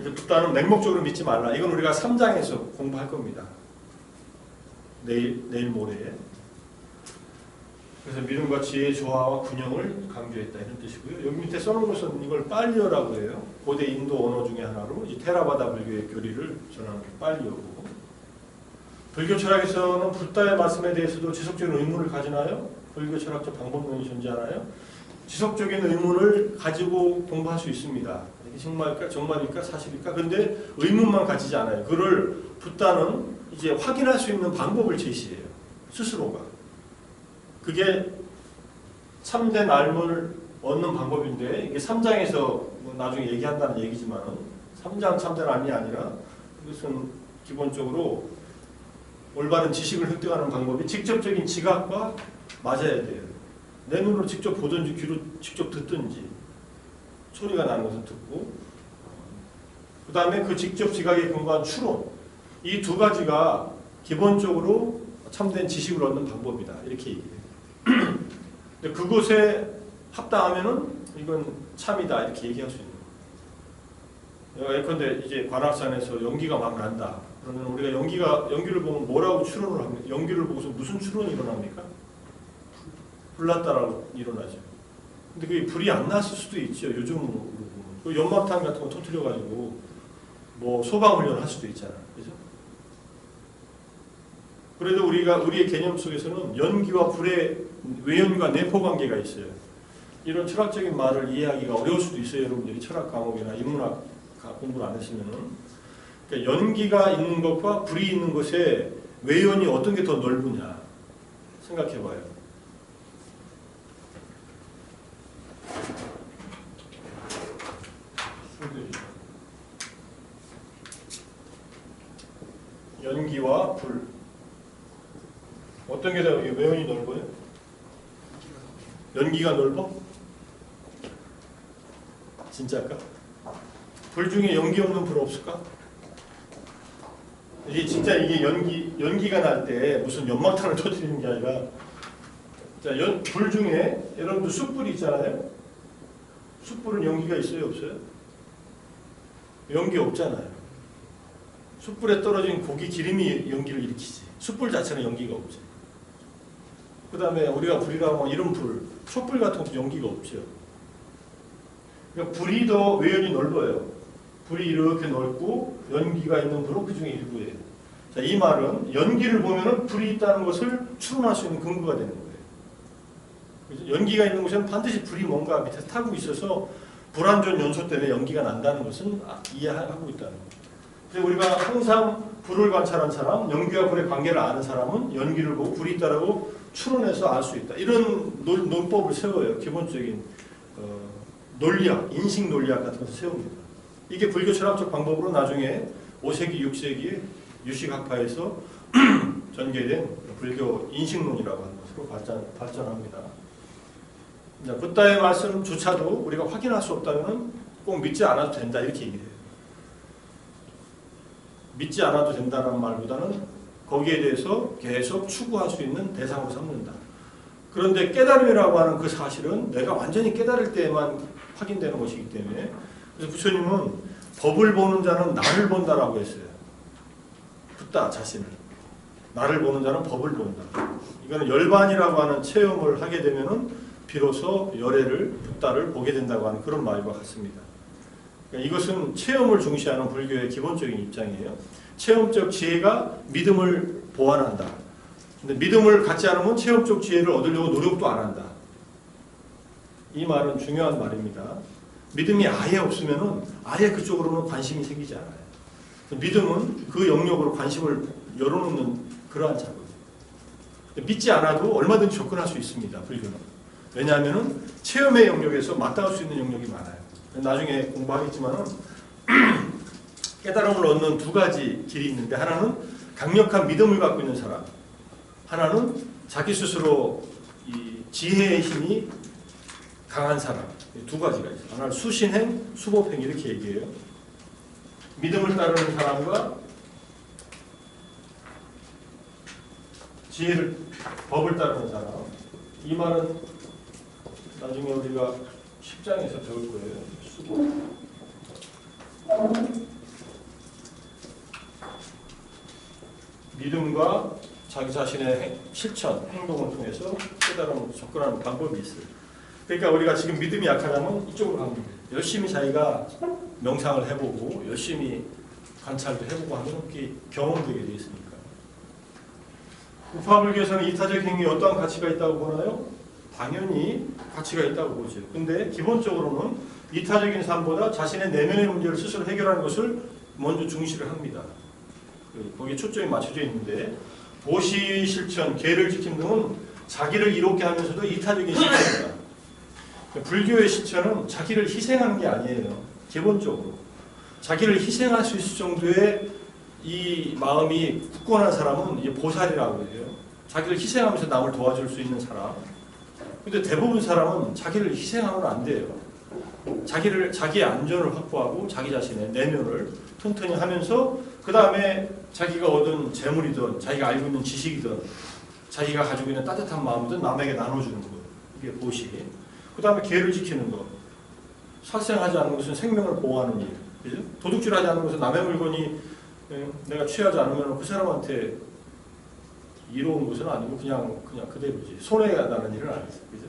일단은 맹목적으로 믿지 말라. 이건 우리가 3장에서 공부할 겁니다. 내일 모레에. 그래서 믿음과 지혜의 조화와 균형을 강조했다 이런 뜻이고요. 여기 밑에 써놓은 것은 이걸 빨리어라고 해요. 고대 인도 언어 중에 하나로 이 테라바다 불교의 교리를 전하는 게 빨리어고, 불교 철학에서는 붓다의 말씀에 대해서도 지속적인 의문을 가지나요? 불교 철학적 방법론이 존재하나요? 지속적인 의문을 가지고 공부할 수 있습니다. 이게 정말일까 사실일까? 근데 의문만 가지지 않아요. 그를 붓다는 이제 확인할 수 있는 방법을 제시해요. 스스로가. 그게 참된 알문을 얻는 방법인데, 이게 3장에서 뭐 나중에 얘기한다는 얘기지만 3장 참된 알문이 아니라 이것은 기본적으로 올바른 지식을 획득하는 방법이 직접적인 지각과 맞아야 돼요. 내 눈으로 직접 보든지 귀로 직접 듣든지, 소리가 나는 것은 듣고, 그 다음에 그 직접 지각에 근거한 추론, 이 2가지가 기본적으로 참된 지식을 얻는 방법이다. 이렇게 얘기해요. 근데 그것에 합당하면은 이건 참이다. 이렇게 얘기할 수 있는 거예요. 예컨대 이제 관악산에서 연기가 막 난다. 그러면 우리가 연기를 보면 뭐라고 추론을 합니까? 연기를 보고서 무슨 추론이 일어납니까? 불났다라고 일어나죠. 근데 그게 불이 안 났을 수도 있죠. 요즘으로 보면. 그 연막탄 같은 거 터뜨려가지고 뭐 소방훈련 할 수도 있잖아요. 그죠? 그래도 우리의 개념 속에서는 연기와 불의 외연과 내포 관계가 있어요. 이런 철학적인 말을 이해하기가 어려울 수도 있어요. 여러분들이 철학 과목이나 인문학 공부를 안 했으면은. 그러니까 연기가 있는 것과 불이 있는 것에 외연이 어떤 게 더 넓으냐 생각해봐요. 연기와 불, 어떤 게 더 외연이 넓어요? 연기가 넓어? 진짜일까? 불 중에 연기 없는 불 없을까? 이게 연기가 날 때 무슨 연막탄을 터뜨리는 게 아니라, 자, 불 중에 여러분들 숯불이 있잖아요. 숯불은 연기가 있어요, 없어요? 연기 없잖아요. 숯불에 떨어진 고기 기름이 연기를 일으키지. 숯불 자체는 연기가 없지. 그 다음에 우리가 불이라고 하면 이런 불, 촛불 같은 것도 연기가 없죠. 그러니까 불이 더 외연이 넓어요. 불이 이렇게 넓고 연기가 있는 불은 그 중에 일부예요. 자, 이 말은 연기를 보면은 불이 있다는 것을 추론할 수 있는 근거가 되는 거예요. 그죠? 연기가 있는 곳에는 반드시 불이 뭔가 밑에서 타고 있어서 불완전 연소 때문에 연기가 난다는 것은 이해하고 있다는 거예요. 그래서 우리가 항상 불을 관찰한 사람, 연기와 불의 관계를 아는 사람은 연기를 보고 불이 있다라고 추론해서 알 수 있다. 이런 논법을 세워요. 기본적인 논리학, 인식 논리학 같은 것을 세웁니다. 이게 불교 철학적 방법으로 나중에 5세기, 6세기에 유식학파에서 전개된 불교 인식론이라고 하는 것으로 발전합니다. 붓다의 말씀조차도 우리가 확인할 수 없다면 꼭 믿지 않아도 된다 이렇게 얘기해요. 믿지 않아도 된다는 말보다는 거기에 대해서 계속 추구할 수 있는 대상으로 삼는다. 그런데 깨달음이라고 하는 그 사실은 내가 완전히 깨달을 때에만 확인되는 것이기 때문에 그래서 부처님은 법을 보는 자는 나를 본다라고 했어요. 붓다 자신을. 나를 보는 자는 법을 본다. 이거는 열반이라고 하는 체험을 하게 되면은 비로소 열애를, 붓다를 보게 된다고 하는 그런 말과 같습니다. 그러니까 이것은 체험을 중시하는 불교의 기본적인 입장이에요. 체험적 지혜가 믿음을 보완한다. 근데 믿음을 갖지 않으면 체험적 지혜를 얻으려고 노력도 안 한다. 이 말은 중요한 말입니다. 믿음이 아예 없으면은 아예 그쪽으로는 관심이 생기지 않아요. 믿음은 그 영역으로 관심을 열어놓는 그러한 작업이에요. 믿지 않아도 얼마든지 접근할 수 있습니다. 불교는. 왜냐하면 체험의 영역에서 맞닿을 수 있는 영역이 많아요. 나중에 공부하겠지만은 깨달음을 얻는 두 가지 길이 있는데 하나는 강력한 믿음을 갖고 있는 사람, 하나는 자기 스스로 이 지혜의 힘이 강한 사람, 두 가지가 있어요. 하나는 수신행, 수법행 이렇게 얘기해요. 믿음을 따르는 사람과 지혜를, 법을 따르는 사람. 이 말은 나중에 우리가 10장에서 배울 거예요. 수법. 믿음과 자기 자신의 실천, 행동을 통해서 깨달음으로 접근하는 방법이 있어요. 그러니까 우리가 지금 믿음이 약하다면 이쪽으로 가면 돼요. 열심히 자기가 명상을 해보고 열심히 관찰도 해보고 하면 그게 경험되게 되어 있으니까. 우파불교에서는 이타적 행위에 어떠한 가치가 있다고 보나요? 당연히 가치가 있다고 보죠. 근데 기본적으로는 이타적인 삶보다 자신의 내면의 문제를 스스로 해결하는 것을 먼저 중시를 합니다. 거기에 초점이 맞춰져 있는데 보시 실천, 계를 지킴 등은 자기를 이롭게 하면서도 이타적인 실천입니다. 불교의 실천은 자기를 희생하는 게 아니에요. 기본적으로. 자기를 희생할 수 있을 정도의 이 마음이 굳건한 사람은 이제 보살이라고 해요. 자기를 희생하면서 남을 도와줄 수 있는 사람. 근데 대부분 사람은 자기를 희생하면 안 돼요. 자기의 안전을 확보하고 자기 자신의 내면을 튼튼히 하면서 그 다음에 자기가 얻은 재물이든 자기가 알고 있는 지식이든 자기가 가지고 있는 따뜻한 마음이든 남에게 나눠주는 것. 이게 보시. 그 다음에 계를 지키는 것. 살생하지 않는 것은 생명을 보호하는 일. 그죠? 도둑질하지 않는 것은 남의 물건이 내가 취하지 않으면 그 사람한테 이로운 것은 아니고 그냥 그대로지. 손해가 나는 일은 아니죠. 그죠?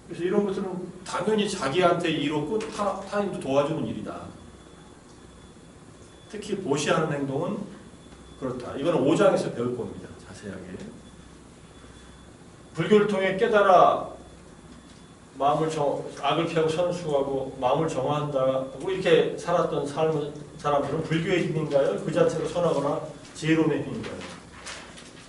그래서 이런 것들은 당연히 자기한테 이롭고 타인도 도와주는 일이다. 특히 보시하는 행동은 그렇다. 이거는 5장에서 배울 겁니다. 자세하게. 불교를 통해 깨달아 악을 피하고 선을 추구하고 마음을 정화한다고 이렇게 살았던 사람들은 불교의 힘인가요? 그 자체로 선하거나 지혜로움의 힘인가요?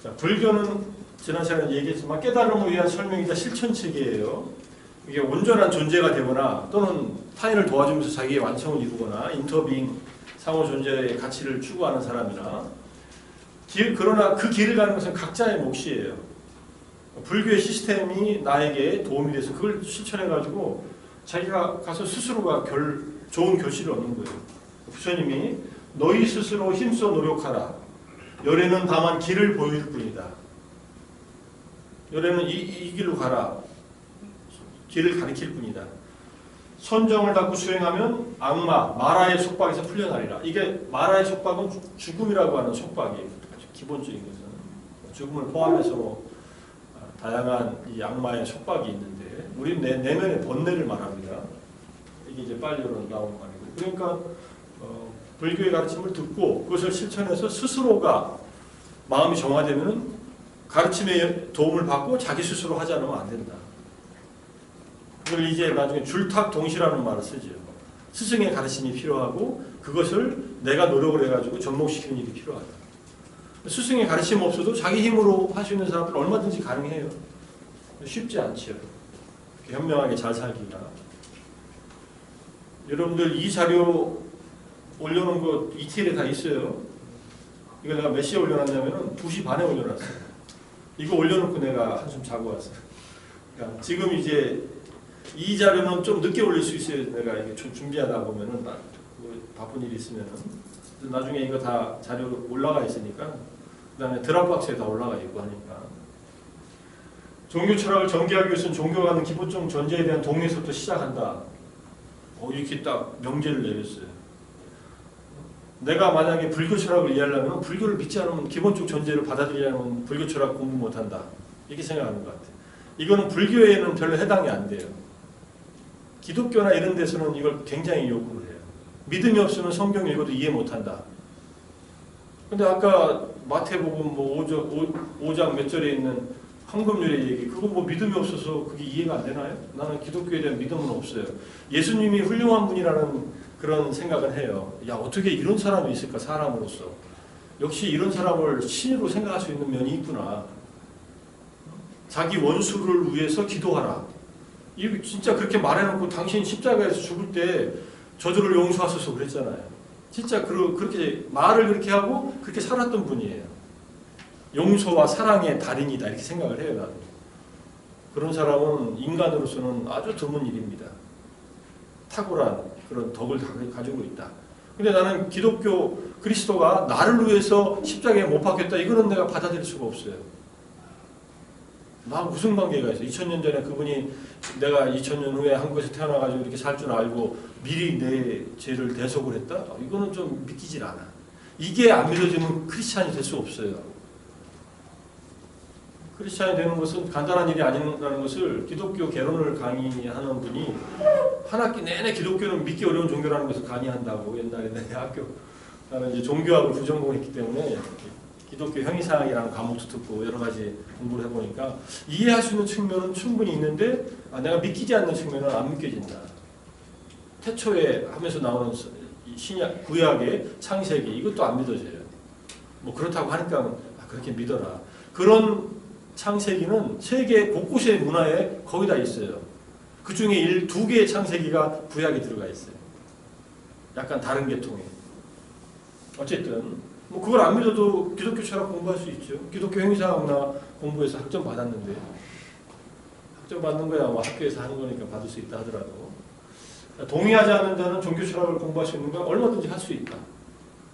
자, 불교는 지난 시간에 얘기했지만 깨달음을 위한 설명이자 실천체계예요. 이게 온전한 존재가 되거나 또는 타인을 도와주면서 자기의 완성을 이루거나 인터빙, 상호 존재의 가치를 추구하는 사람이나 그러나 그 길을 가는 것은 각자의 몫이에요. 불교의 시스템이 나에게 도움이 돼서 그걸 실천해가지고 자기가 가서 스스로가 좋은 결실을 얻는 거예요. 부처님이 너희 스스로 힘써 노력하라. 열애는 다만 길을 보일 뿐이다. 열애는 이 길로 가라. 길을 가리킬 뿐이다. 선정을 닦고 수행하면 악마, 마라의 속박에서 풀려나리라. 이게 마라의 속박은 죽음이라고 하는 속박이에요. 기본적인 것은. 죽음을 포함해서 다양한 이 악마의 속박이 있는데 우리는 내면의 번뇌를 말합니다. 이게 이제 빨리로 나온 말이고. 그러니까 불교의 가르침을 듣고 그것을 실천해서 스스로가 마음이 정화되면 가르침에 도움을 받고 자기 스스로 하지 않으면 안 된다. 그걸 이제 나중에 줄탁동시라는 말을 쓰죠. 스승의 가르침이 필요하고 그것을 내가 노력을 해가지고 접목시키는 일이 필요하다. 스승의 가르침 없어도 자기 힘으로 할 수 있는 사람들은 얼마든지 가능해요. 쉽지 않죠. 현명하게 잘 살기가. 여러분들 이 자료 올려놓은 거 이태리에 다 있어요. 이거 내가 몇 시에 올려놨냐면은 2시 반에 올려놨어요. 이거 올려놓고 내가 한숨 자고 왔어요. 그러니까 지금 이제 이 자료는 좀 늦게 올릴 수 있어요. 내가 이게 준비하다 보면은 뭐 바쁜 일이 있으면은 나중에 이거 다 자료 올라가 있으니까 그다음에 드랍박스에 다 올라가 있고 하니까 종교 철학을 전개하기 위해서는 종교가 하는 기본적 전제에 대한 동의에서부터 시작한다. 이렇게 딱 명제를 내렸어요. 내가 만약에 불교 철학을 이해하려면 불교를 믿지 않으면 기본적 전제를 받아들이려면 불교 철학 공부 못한다. 이렇게 생각하는 것 같아요. 이거는 불교에는 별로 해당이 안 돼요. 기독교나 이런 데서는 이걸 굉장히 요구를 해요. 믿음이 없으면 성경 읽어도 이해 못한다. 근데 아까 마태복음 뭐 5장 몇 절에 있는 황금률의 얘기, 그거 뭐 믿음이 없어서 그게 이해가 안 되나요? 나는 기독교에 대한 믿음은 없어요. 예수님이 훌륭한 분이라는 그런 생각을 해요. 야, 어떻게 이런 사람이 있을까, 사람으로서. 역시 이런 사람을 신으로 생각할 수 있는 면이 있구나. 자기 원수를 위해서 기도하라. 이거 진짜 그렇게 말해놓고 당신 십자가에서 죽을 때 저들을 용서하소서 그랬잖아요. 진짜 그렇게 말을 그렇게 하고 그렇게 살았던 분이에요. 용서와 사랑의 달인이다 이렇게 생각을 해요. 나도. 그런 사람은 인간으로서는 아주 드문 일입니다. 탁월한 그런 덕을 가지고 있다. 근데 나는 기독교 그리스도가 나를 위해서 십자가에 못 박혔다. 이거는 내가 받아들일 수가 없어요. 나 무슨 관계가 있어? 2000년 전에 그분이 내가 2000년 후에 한국에서 태어나가지고 이렇게 살 줄 알고 미리 내 죄를 대속을 했다? 이거는 좀 믿기질 않아. 이게 안 믿어지면 크리스찬이 될 수 없어요. 크리스찬이 되는 것은 간단한 일이 아니라는 것을 기독교 개론을 강의하는 분이 한 학기 내내 기독교는 믿기 어려운 종교라는 것을 강의한다고 옛날에 내 학교 나는 이제 종교학을 부전공했기 때문에 기독교 형이상학이라는 과목도 듣고 여러 가지 공부를 해보니까 이해할 수 있는 측면은 충분히 있는데 내가 믿기지 않는 측면은 안 믿겨진다. 태초에 하면서 나오는 신약, 구약의 창세기 이것도 안 믿어져요. 뭐 그렇다고 하니까 그렇게 믿어라. 그런 창세기는 세계 곳곳의 문화에 거의 다 있어요. 그 중에 2개의 창세기가 구약에 들어가 있어요. 약간 다른 계통에. 어쨌든 뭐 그걸 안 믿어도 기독교 철학 공부할 수 있죠. 기독교 행위사학나 공부해서 학점 받았는데 학점 받는 거야 뭐 학교에서 하는 거니까 받을 수 있다 하더라도 동의하지 않는 자는 종교 철학을 공부할 수 있는 건 얼마든지 할 수 있다.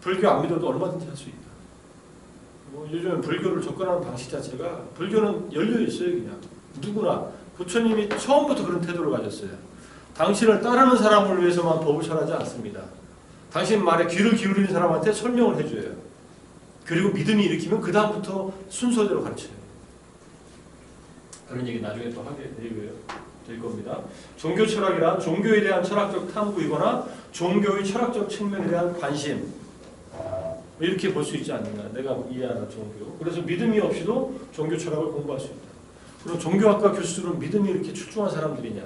불교 안 믿어도 얼마든지 할 수 있다. 뭐 요즘 불교를 접근하는 방식 자체가 불교는 열려 있어요. 그냥 누구나 부처님이 처음부터 그런 태도를 가졌어요. 당신을 따르는 사람을 위해서만 법을 설하지 않습니다. 당신 말에 귀를 기울이는 사람한테 설명을 해줘요. 그리고 믿음이 일으키면 그 다음부터 순서대로 가르쳐요. 그런 얘기 나중에 또 하게 될 겁니다. 종교 철학이란 종교에 대한 철학적 탐구이거나 종교의 철학적 측면에 대한 관심 이렇게 볼 수 있지 않느냐. 내가 이해하는 종교. 그래서 믿음이 없이도 종교 철학을 공부할 수 있다. 그리고 종교학과 교수들은 믿음이 이렇게 출중한 사람들이냐.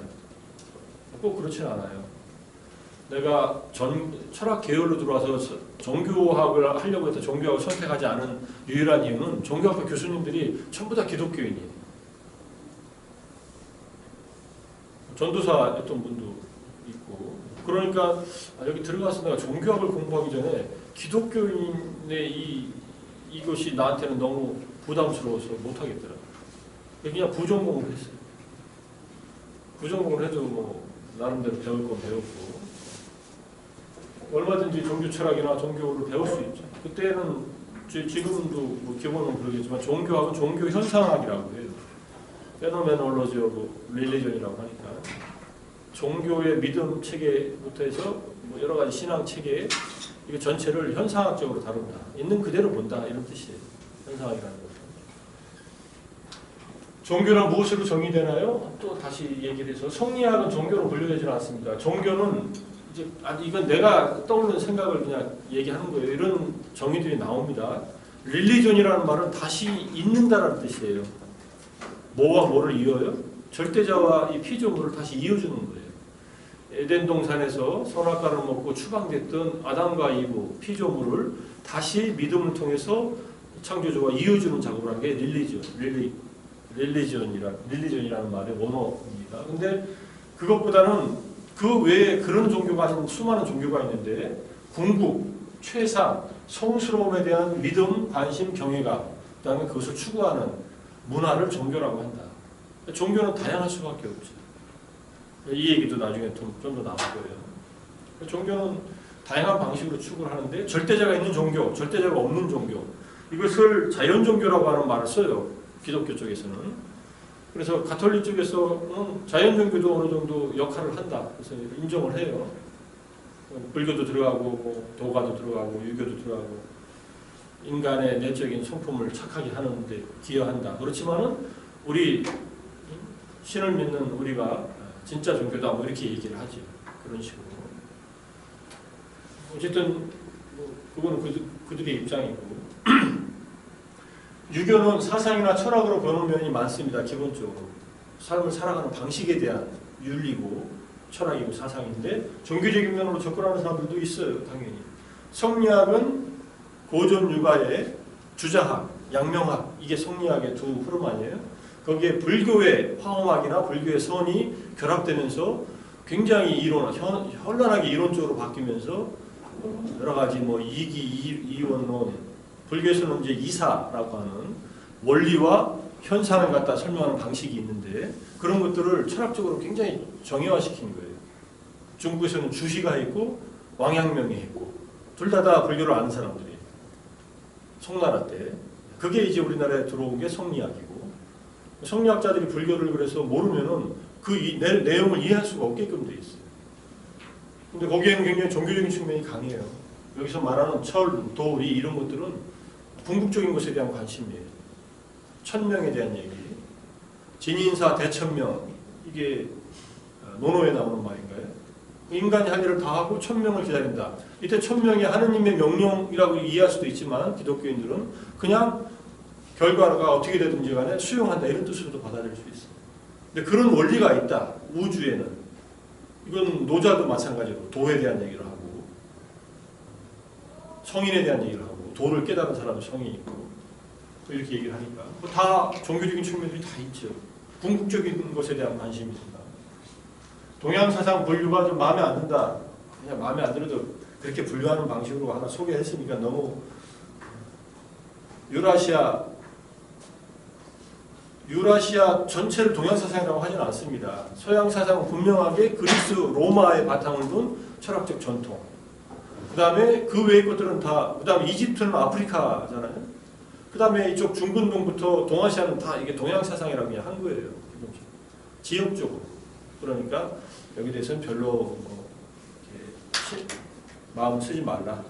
꼭 그렇지는 않아요. 내가 철학 계열로 들어와서 종교학을 하려고 해서 종교학을 선택하지 않은 유일한 이유는 종교학과 교수님들이 전부 다 기독교인이에요. 전도사였던 분도 있고. 그러니까 여기 들어가서 내가 종교학을 공부하기 전에 기독교인의 이것이 나한테는 너무 부담스러워서 못하겠더라고요. 그냥 부전공을 했어요. 부전공을 해도 뭐 나름대로 배울 건 배웠고 얼마든지 종교 철학이나 종교를 배울 수 있죠. 그때는 지금도 뭐 기본은 그러겠지만 종교학은 종교 현상학이라고 해요. 페노메놀로지 오브 릴리전이라고 하니까 종교의 믿음 체계부터 해서 뭐 여러 가지 신앙 체계 이거 전체를 현상학적으로 다룬다. 있는 그대로 본다 이런 뜻이에요. 현상학이라는 것은. 종교는 무엇으로 정의되나요? 또 다시 얘기를 해서 성리학은 종교로 분류되지는 않습니다. 종교는 이제 이건 내가 떠오르는 생각을 그냥 얘기하는 거예요. 이런 정의들이 나옵니다. 릴리존이라는 말은 다시 잇는다라는 뜻이에요. 뭐와 뭐를 이어요? 절대자와 이 피조물을 다시 이어주는 거예요. 에덴 동산에서 선악과를 먹고 추방됐던 아담과 이브 피조물을 다시 믿음을 통해서 창조주가 이어주는 작업을 한 게 릴리전이라는 말의 원어입니다. 근데 그것보다는 그 외에 그런 종교가 아닌 수많은 종교가 있는데 궁극, 최상, 성스러움에 대한 믿음, 관심, 경외감, 그다음에 그것을 추구하는 문화를 종교라고 한다. 종교는 다양할 수밖에 없죠. 이 얘기도 나중에 좀 더 나올 거예요. 종교는 다양한 방식으로 추구를 하는데 절대자가 있는 종교, 절대자가 없는 종교, 이것을 자연종교라고 하는 말을 써요. 기독교 쪽에서는. 그래서 가톨릭 쪽에서는 자연종교도 어느 정도 역할을 한다. 그래서 인정을 해요. 불교도 들어가고 뭐 도가도 들어가고 유교도 들어가고 인간의 내적인 성품을 착하게 하는데 기여한다. 그렇지만은 우리 신을 믿는 우리가 진짜 종교다 뭐 이렇게 얘기를 하죠. 그런 식으로. 어쨌든 뭐 그거는 그들의 입장이고 유교는 사상이나 철학으로 보는 면이 많습니다. 기본적으로 삶을 살아가는 방식에 대한 윤리고 철학이고 사상인데 종교적인 면으로 접근하는 사람들도 있어요. 당연히. 성리학은 고전 육아의 주자학, 양명학 이게 성리학의 두 흐름 아니에요? 거기에 불교의 화엄학이나 불교의 선이 결합되면서 굉장히 현란하게 이론적으로 바뀌면서 여러 가지 뭐 이원론, 불교에서는 이제 이사라고 하는 원리와 현상을 갖다 설명하는 방식이 있는데 그런 것들을 철학적으로 굉장히 정의화시킨 거예요. 중국에서는 주시가 있고 왕양명이 있고 둘 다 불교를 아는 사람들이 송나라 때 그게 이제 우리나라에 들어온 게 성리학이고 성리학자들이 불교를 그래서 모르면은 그 내용을 이해할 수가 없게끔 돼 있어요. 근데 거기에는 굉장히 종교적인 측면이 강해요. 여기서 말하는 철, 도, 리 이런 것들은 궁극적인 것에 대한 관심이에요. 천명에 대한 얘기, 진인사, 대천명 이게 논어에 나오는 말인가요? 인간이 할 일을 다 하고 천명을 기다린다. 이때 천명이 하느님의 명령이라고 이해할 수도 있지만 기독교인들은 그냥 결과가 어떻게 되든지 간에 수용한다 이런 뜻으로도 받아들일 수 있어요. 근데 그런 원리가 있다. 우주에는. 이건 노자도 마찬가지로 도에 대한 얘기를 하고 성인에 대한 얘기를 하고 도를 깨달은 사람은 성인이 있고 이렇게 얘기를 하니까 다 종교적인 측면들이 다 있죠. 궁극적인 것에 대한 관심이 있다. 동양사상 분류가 좀 마음에 안 든다. 그냥 마음에 안 들어도 그렇게 분류하는 방식으로 하나 소개했으니까 너무 유라시아 전체를 동양사상이라고 하지는 않습니다. 서양사상은 분명하게 그리스, 로마의 바탕을 둔 철학적 전통. 그 다음에 그 외의 것들은 다, 그 다음에 이집트는 아프리카잖아요. 그 다음에 이쪽 중근동부터 동아시아는 다 이게 동양사상이라고 그냥 한 거예요. 지역적으로. 그러니까 여기 대해서는 별로 마음 쓰지 말라.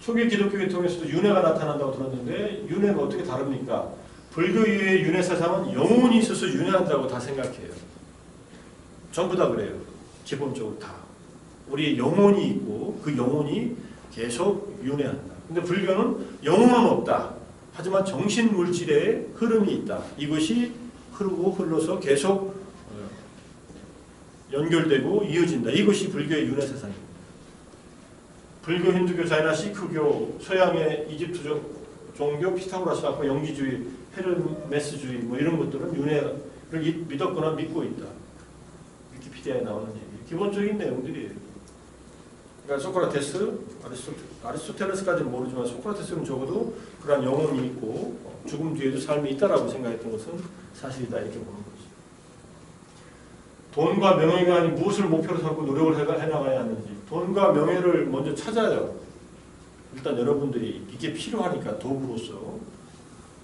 초기 기독교 계통에서도 윤회가 나타난다고 들었는데 윤회는 어떻게 다릅니까? 불교의 윤회 사상은 영혼이 있어서 윤회한다고 다 생각해요. 전부 다 그래요. 기본적으로 다. 우리 영혼이 있고 그 영혼이 계속 윤회한다. 근데 불교는 영혼은 없다. 하지만 정신 물질의 흐름이 있다. 이것이 흐르고 흘러서 계속 연결되고 이어진다. 이것이 불교의 윤회 사상입니다. 불교, 힌두교, 자이나, 시크교, 서양의 이집트적 종교, 피타고라스학파, 영지주의, 헤르메스주의 뭐 이런 것들은 윤회를 믿었거나 믿고 있다. 위키피디아에 나오는 얘기. 기본적인 내용들이에요. 그러니까 소크라테스, 아리스토텔레스까지는 모르지만 소크라테스는 적어도 그런 영혼이 있고 죽음 뒤에도 삶이 있다라고 생각했던 것은 사실이다 이렇게 보는 거죠. 돈과 명예가 무엇을 목표로 삼고 노력을 해나가야 하는지 돈과 명예를 먼저 찾아요. 일단 여러분들이 이게 필요하니까 도구로서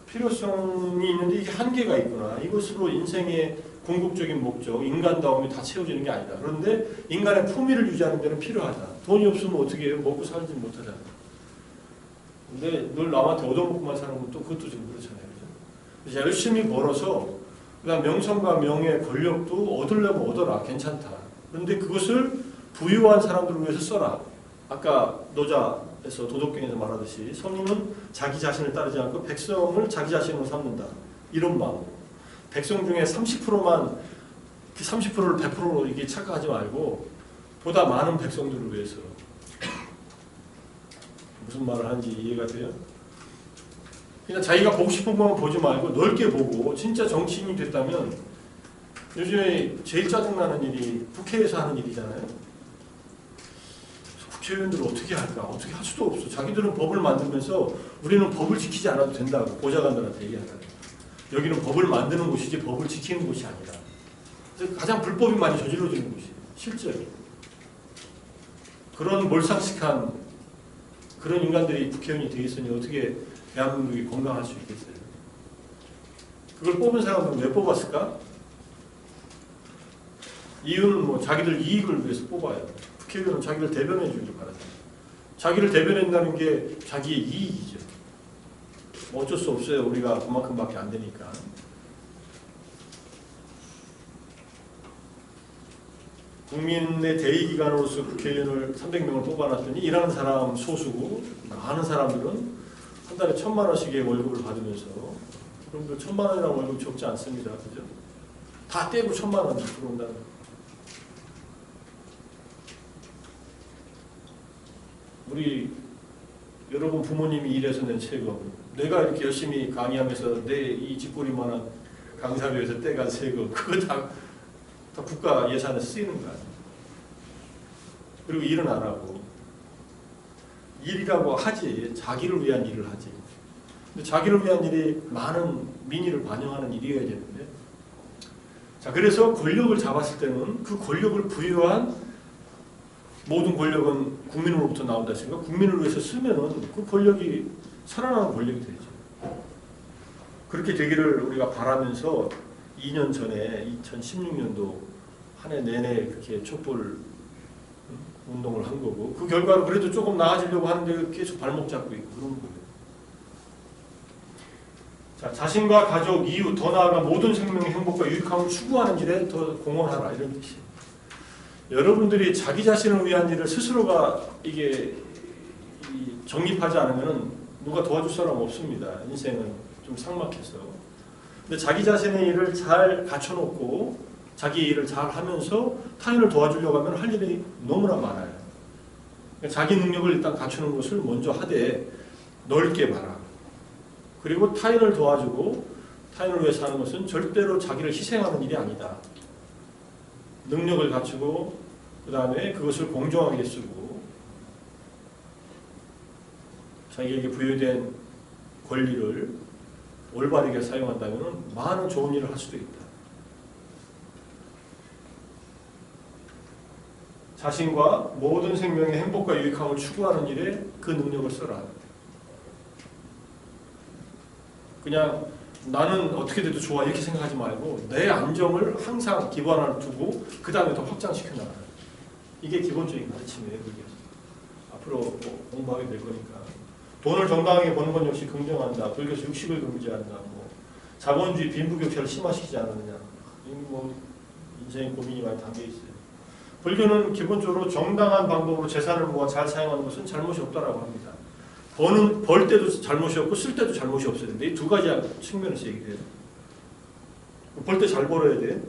필요성이 있는데 이게 한계가 있구나. 이것으로 인생의 궁극적인 목적, 인간다움이 다 채워지는 게 아니다. 그런데 인간의 품위를 유지하는 데는 필요하다. 돈이 없으면 어떻게 해요? 먹고 살지 못하잖아. 근데 늘 남한테 얻어먹고만 사는 건 또 그것도 좀 그렇잖아요. 그래서 열심히 벌어서 그다음 명성과 명예, 권력도 얻으려면 얻어라. 괜찮다. 그런데 그것을 부유한 사람들을 위해서 써라. 아까 노자 서문에서 도덕경에서 말하듯이 성인은 자기 자신을 따르지 않고 백성을 자기 자신으로 삼는다. 이런 마음. 백성 중에 30%만 그 30%를 100%로 이게 착각하지 말고 보다 많은 백성들을 위해서. 무슨 말을 하는지 이해가 돼요? 그냥 자기가 보고 싶은 것만 보지 말고 넓게 보고 진짜 정치인이 됐다면 요즘에 제일 짜증나는 일이 국회에서 하는 일이잖아요. 국회의원들을 어떻게 할까? 어떻게 할 수도 없어. 자기들은 법을 만들면서 우리는 법을 지키지 않아도 된다고 보좌관들한테 얘기하잖아요. 여기는 법을 만드는 곳이지 법을 지키는 곳이 아니다. 그래서 가장 불법이 많이 저질러지는 곳이에요. 실제로. 그런 몰상식한 그런 인간들이 국회의원이 되어 있으니 어떻게 대한민국이 건강할 수 있겠어요? 그걸 뽑은 사람들은 왜 뽑았을까? 이유는 뭐 자기들 이익을 위해서 뽑아요. 국회의원은 자기를 대변해 주길 바라잖아요. 자기를 대변한다는 게 자기의 이익이죠. 뭐 어쩔 수 없어요. 우리가 그만큼밖에 안 되니까. 국민의 대의기관으로서 국회의원을 300명을 뽑아놨더니 일하는 사람 소수고 많은 사람들은 한 달에 1,000만 원씩의 월급을 받으면서 그럼 1,000만 원이라는 월급 적지 않습니다. 그죠? 다 떼고 1,000만 원 들어온다는 거. 우리 여러분 부모님이 일해서 낸 세금, 내가 이렇게 열심히 강의하면서 내 이 쥐꼬리만한 강사료에서 떼간 세금, 그거 다 국가 예산에 쓰이는 거 아니에요. 그리고 일은 안 하고 일이라고 하지 자기를 위한 일을 하지. 근데 자기를 위한 일이 많은 민의를 반영하는 일이어야 되는데, 자 그래서 권력을 잡았을 때는 그 권력을 부여한 모든 권력은 국민으로부터 나온다 했으니까 국민을 위해서 쓰면은 그 권력이 살아나는 권력이 되죠. 그렇게 되기를 우리가 바라면서 2년 전에 2016년도 한 해 내내 그렇게 촛불 운동을 한 거고, 그 결과로 그래도 조금 나아지려고 하는데 계속 발목 잡고 있고 그런 거예요. 자, 자신과 가족, 이웃, 더 나아가 모든 생명의 행복과 유익함을 추구하는 일에 더 공헌하라, 이런 뜻이에요. 여러분들이 자기 자신을 위한 일을 스스로가 이게 정립하지 않으면 누가 도와줄 사람 없습니다. 인생은 좀 삭막해서. 근데 자기 자신의 일을 잘 갖춰놓고 자기 일을 잘 하면서 타인을 도와주려고 하면 할 일이 너무나 많아요. 자기 능력을 일단 갖추는 것을 먼저 하되 넓게 봐라. 그리고 타인을 도와주고 타인을 위해서 하는 것은 절대로 자기를 희생하는 일이 아니다. 능력을 갖추고 그 다음에 그것을 공정하게 쓰고 자기에게 부여된 권리를 올바르게 사용한다면 많은 좋은 일을 할 수도 있다. 자신과 모든 생명의 행복과 유익함을 추구하는 일에 그 능력을 써라. 그냥 나는 어떻게 돼도 좋아 이렇게 생각하지 말고 내 안정을 항상 기반을 두고 그 다음에 더 확장시켜 나가라. 이게 기본적인 가르침이에요. 그게. 앞으로 뭐 공부하게 될 거니까. 돈을 정당하게 버는 건 역시 긍정한다. 불교에서 육식을 금지한다. 뭐 자본주의 빈부격차를 심화시키지 않느냐. 이 뭐 인생의 고민이 많이 담겨 있어요. 불교는 기본적으로 정당한 방법으로 재산을 모아 잘 사용하는 것은 잘못이 없다라고 합니다. 벌 때도 잘못이 없고 쓸 때도 잘못이 없어야 되는데 이 두 가지 측면에서 얘기해요. 벌 때 잘 벌어야 돼.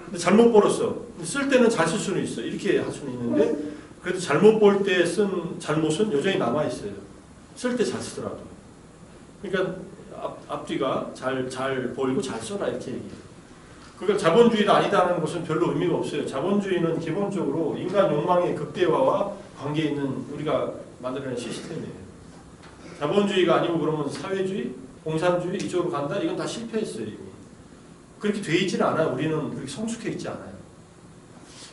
근데 잘못 벌었어. 쓸 때는 잘 쓸 수는 있어. 이렇게 할 수는 있는데 그래도 잘못 벌 때 쓴 잘못은 여전히 남아 있어요. 쓸 때 잘 쓰더라도. 그러니까 앞뒤가 잘 벌고 잘 써라 이렇게 얘기해요. 그러니까 자본주의가 아니다는 것은 별로 의미가 없어요. 자본주의는 기본적으로 인간 욕망의 극대화와 관계 있는 우리가 만들어낸 시스템이에요. 자본주의가 아니고 그러면 사회주의, 공산주의 이쪽으로 간다? 이건 다 실패했어요. 이미. 그렇게 돼 있지는 않아요. 우리는 그렇게 성숙해 있지 않아요.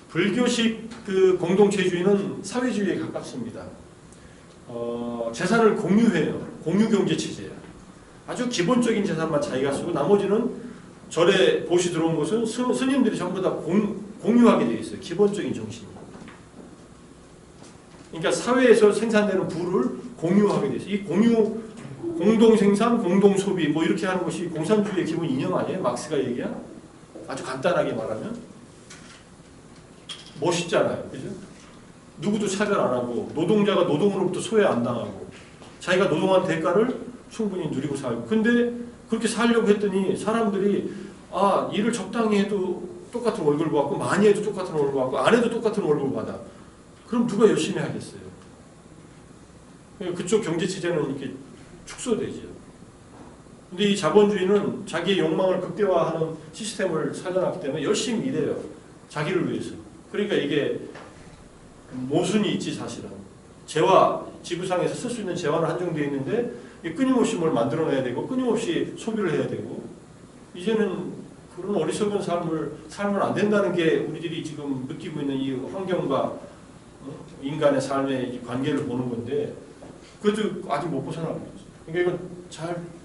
불교식 그 공동체주의는 사회주의에 가깝습니다. 재산을 공유해요. 공유경제체제예요. 아주 기본적인 재산만 자기가 쓰고 나머지는 절에 보시 들어온 것은 스님들이 전부 다 공유하게 되어 있어요. 기본적인 정신이. 그러니까 사회에서 생산되는 부를 공유하게 되어 있어요. 이 공동생산, 공동소비 뭐 이렇게 하는 것이 공산주의의 기본 이념 아니에요? 막스가 얘기한? 아주 간단하게 말하면. 멋있잖아요. 그죠? 누구도 차별 안 하고 노동자가 노동으로부터 소외 안 당하고 자기가 노동한 대가를 충분히 누리고 살고. 근데 그렇게 살려고 했더니 사람들이 일을 적당히 해도 똑같은 월급을 받고 많이 해도 똑같은 월급을 받고 안 해도 똑같은 월급을 받아. 그럼 누가 열심히 하겠어요? 그쪽 경제 체제는 이렇게 축소되죠. 근데 이 자본주의는 자기의 욕망을 극대화하는 시스템을 살려놨기 때문에 열심히 일해요. 자기를 위해서. 그러니까 이게 모순이 있지 사실은. 재화, 지구상에서 쓸 수 있는 재화는 한정되어 있는데 끊임없이 뭘 만들어내야 되고 끊임없이 소비를 해야 되고 이제는 그런 어리석은 삶을 안 된다는 게 우리들이 지금 느끼고 있는 이 환경과 인간의 삶의 이 관계를 보는 건데 그래도 아직 못 벗어나고 있죠. 그러니까 이건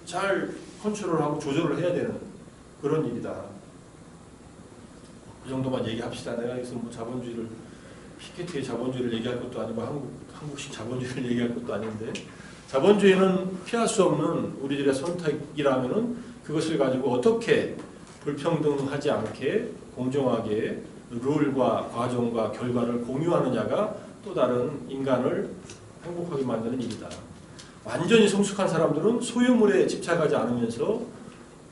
잘 컨트롤하고 조절을 해야 되는 그런 일이다. 그 정도만 얘기합시다. 내가 여기서 뭐 자본주의를 피케티의 자본주의를 얘기할 것도 아니고 한국식 자본주의를 얘기할 것도 아닌데 자본주의는 피할 수 없는 우리들의 선택이라면은 그것을 가지고 어떻게 불평등하지 않게 공정하게 룰과 과정과 결과를 공유하느냐가 또 다른 인간을 행복하게 만드는 일이다. 완전히 성숙한 사람들은 소유물에 집착하지 않으면서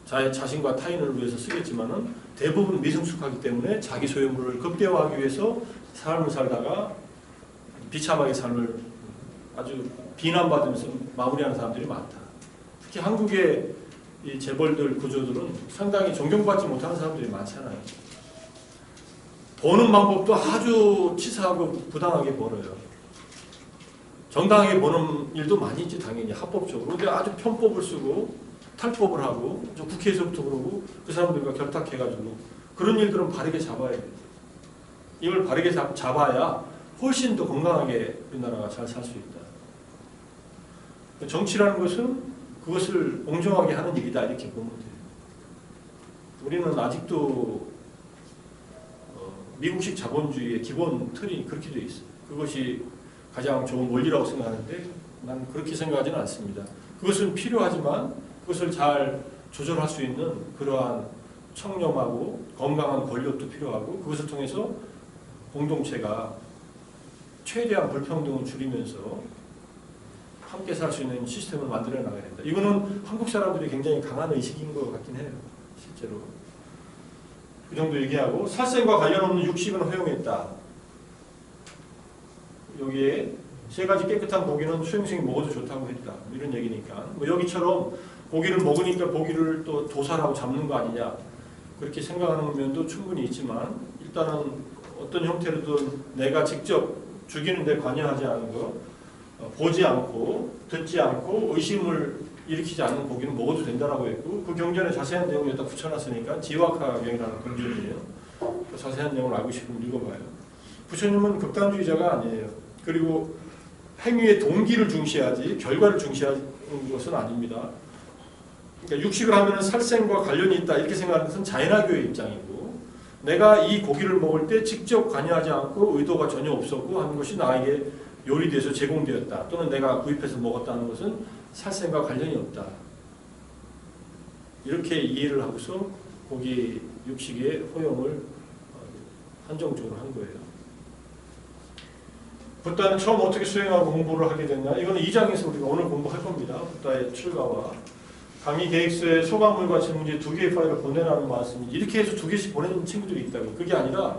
자신과 타인을 위해서 쓰겠지만은 대부분 미성숙하기 때문에 자기 소유물을 극대화하기 위해서 삶을 살다가 비참하게 삶을 아주 비난받으면서 마무리하는 사람들이 많다. 특히 한국의 이 재벌들 구조들은 상당히 존경받지 못하는 사람들이 많잖아요. 버는 방법도 아주 치사하고 부당하게 벌어요. 정당하게 버는 일도 많이 있지 당연히 합법적으로. 근데 아주 편법을 쓰고 탈법을 하고 국회에서부터 그러고 그 사람들과 결탁해가지고 그런 일들은 바르게 잡아야 돼요. 이걸 바르게 잡아야 훨씬 더 건강하게 우리나라가 잘 살 수 있다. 정치라는 것은 그것을 공정하게 하는 일이다 이렇게 보면 돼요. 우리는 아직도 미국식 자본주의의 기본 틀이 그렇게 되어 있어요. 그것이 가장 좋은 원리라고 생각하는데 난 그렇게 생각하지는 않습니다. 그것은 필요하지만 그것을 잘 조절할 수 있는 그러한 청렴하고 건강한 권력도 필요하고 그것을 통해서 공동체가 최대한 불평등을 줄이면서 함께 살 수 있는 시스템을 만들어 나가야 된다. 이거는 한국 사람들이 굉장히 강한 의식인 것 같긴 해요. 실제로. 그 정도 얘기하고 살생과 관련 없는 육식은 허용했다. 여기에 세 가지 깨끗한 고기는 수용성이 먹어도 좋다고 했다. 이런 얘기니까. 뭐 여기처럼 고기를 먹으니까 고기를 또 도살하고 잡는 거 아니냐. 그렇게 생각하는 면도 충분히 있지만 일단은 어떤 형태로든 내가 직접 죽이는 데 관여하지 않은 거 보지 않고 듣지 않고 의심을 일으키지 않는 고기는 먹어도 된다라고 했고 그 경전에 자세한 내용을 여기다 붙여놨으니까 지와카경이라는 경전이에요. 그 자세한 내용을 알고 싶으면 읽어봐요. 부처님은 극단주의자가 아니에요. 그리고 행위의 동기를 중시하지 결과를 중시하는 것은 아닙니다. 그러니까 육식을 하면 살생과 관련이 있다 이렇게 생각하는 것은 자연화교의 입장이고 내가 이 고기를 먹을 때 직접 관여하지 않고 의도가 전혀 없었고 하는 것이 나에게 요리돼서 제공되었다. 또는 내가 구입해서 먹었다는 것은 살생과 관련이 없다. 이렇게 이해를 하고서 고기 육식의 허용을 한정적으로 한 거예요. 붓다는 처음 어떻게 수행하고 공부를 하게 됐냐. 이거는 2장에서 우리가 오늘 공부할 겁니다. 붓다의 출가와 강의 계획서에 소감물과 질문지 2개의 파일을 보내라는 말씀이 이렇게 해서 2개씩 보내는 친구들이 있다고. 그게 아니라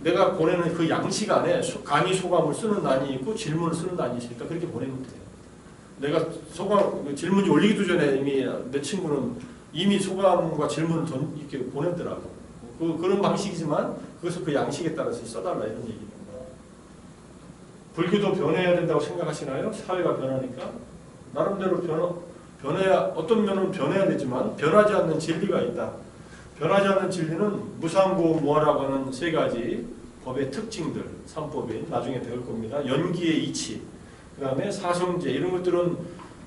내가 보내는 그 양식 안에 강의 소감을 쓰는 난이 있고 질문을 쓰는 난이 있으니까 그렇게 보내면 돼요. 내가 질문지 올리기도 전에 이미 내 친구는 이미 소감과 질문을 이렇게 보냈더라고. 그런 방식이지만 그것을 그 양식에 따라서 써달라 이런 얘기입니다. 불교도 변해야 된다고 생각하시나요? 사회가 변하니까 나름대로 변해야 어떤 면은 변해야 되지만 변하지 않는 진리가 있다. 변하지 않는 진리는 무상고무화라고 하는 3가지 법의 특징들, 3법이 나중에 배울 겁니다. 연기의 이치, 그 다음에 사성제 이런 것들은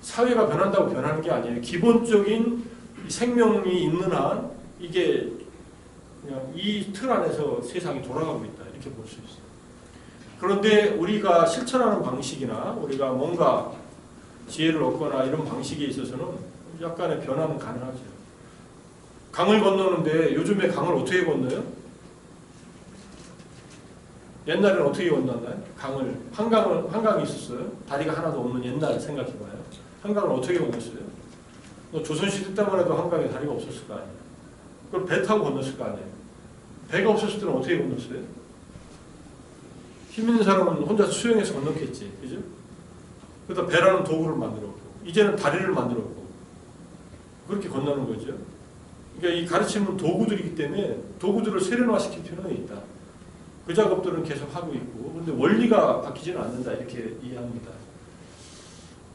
사회가 변한다고 변하는 게 아니에요. 기본적인 생명이 있는 한 이게 그냥 이 틀 안에서 세상이 돌아가고 있다 이렇게 볼 수 있어요. 그런데 우리가 실천하는 방식이나 우리가 뭔가 지혜를 얻거나 이런 방식에 있어서는 약간의 변화는 가능하죠. 강을 건너는데 요즘에 강을 어떻게 건너요? 옛날에는 어떻게 건넜나요? 한강이 있었어요. 다리가 하나도 없는 옛날 생각해봐요. 한강을 어떻게 건넜어요? 조선시대 때만 해도 한강에 다리가 없었을 거 아니에요. 그걸 배 타고 건넜을 거 아니에요. 배가 없었을 때는 어떻게 건넜어요? 힘 있는 사람은 혼자 수영해서 건넜겠지. 그죠? 그러다 배라는 도구를 만들었고, 이제는 다리를 만들었고, 그렇게 건너는 거죠. 그러니까 이 가르침은 도구들이기 때문에 도구들을 세련화시킬 필요는 있다. 그 작업들은 계속 하고 있고, 근데 원리가 바뀌지는 않는다. 이렇게 이해합니다.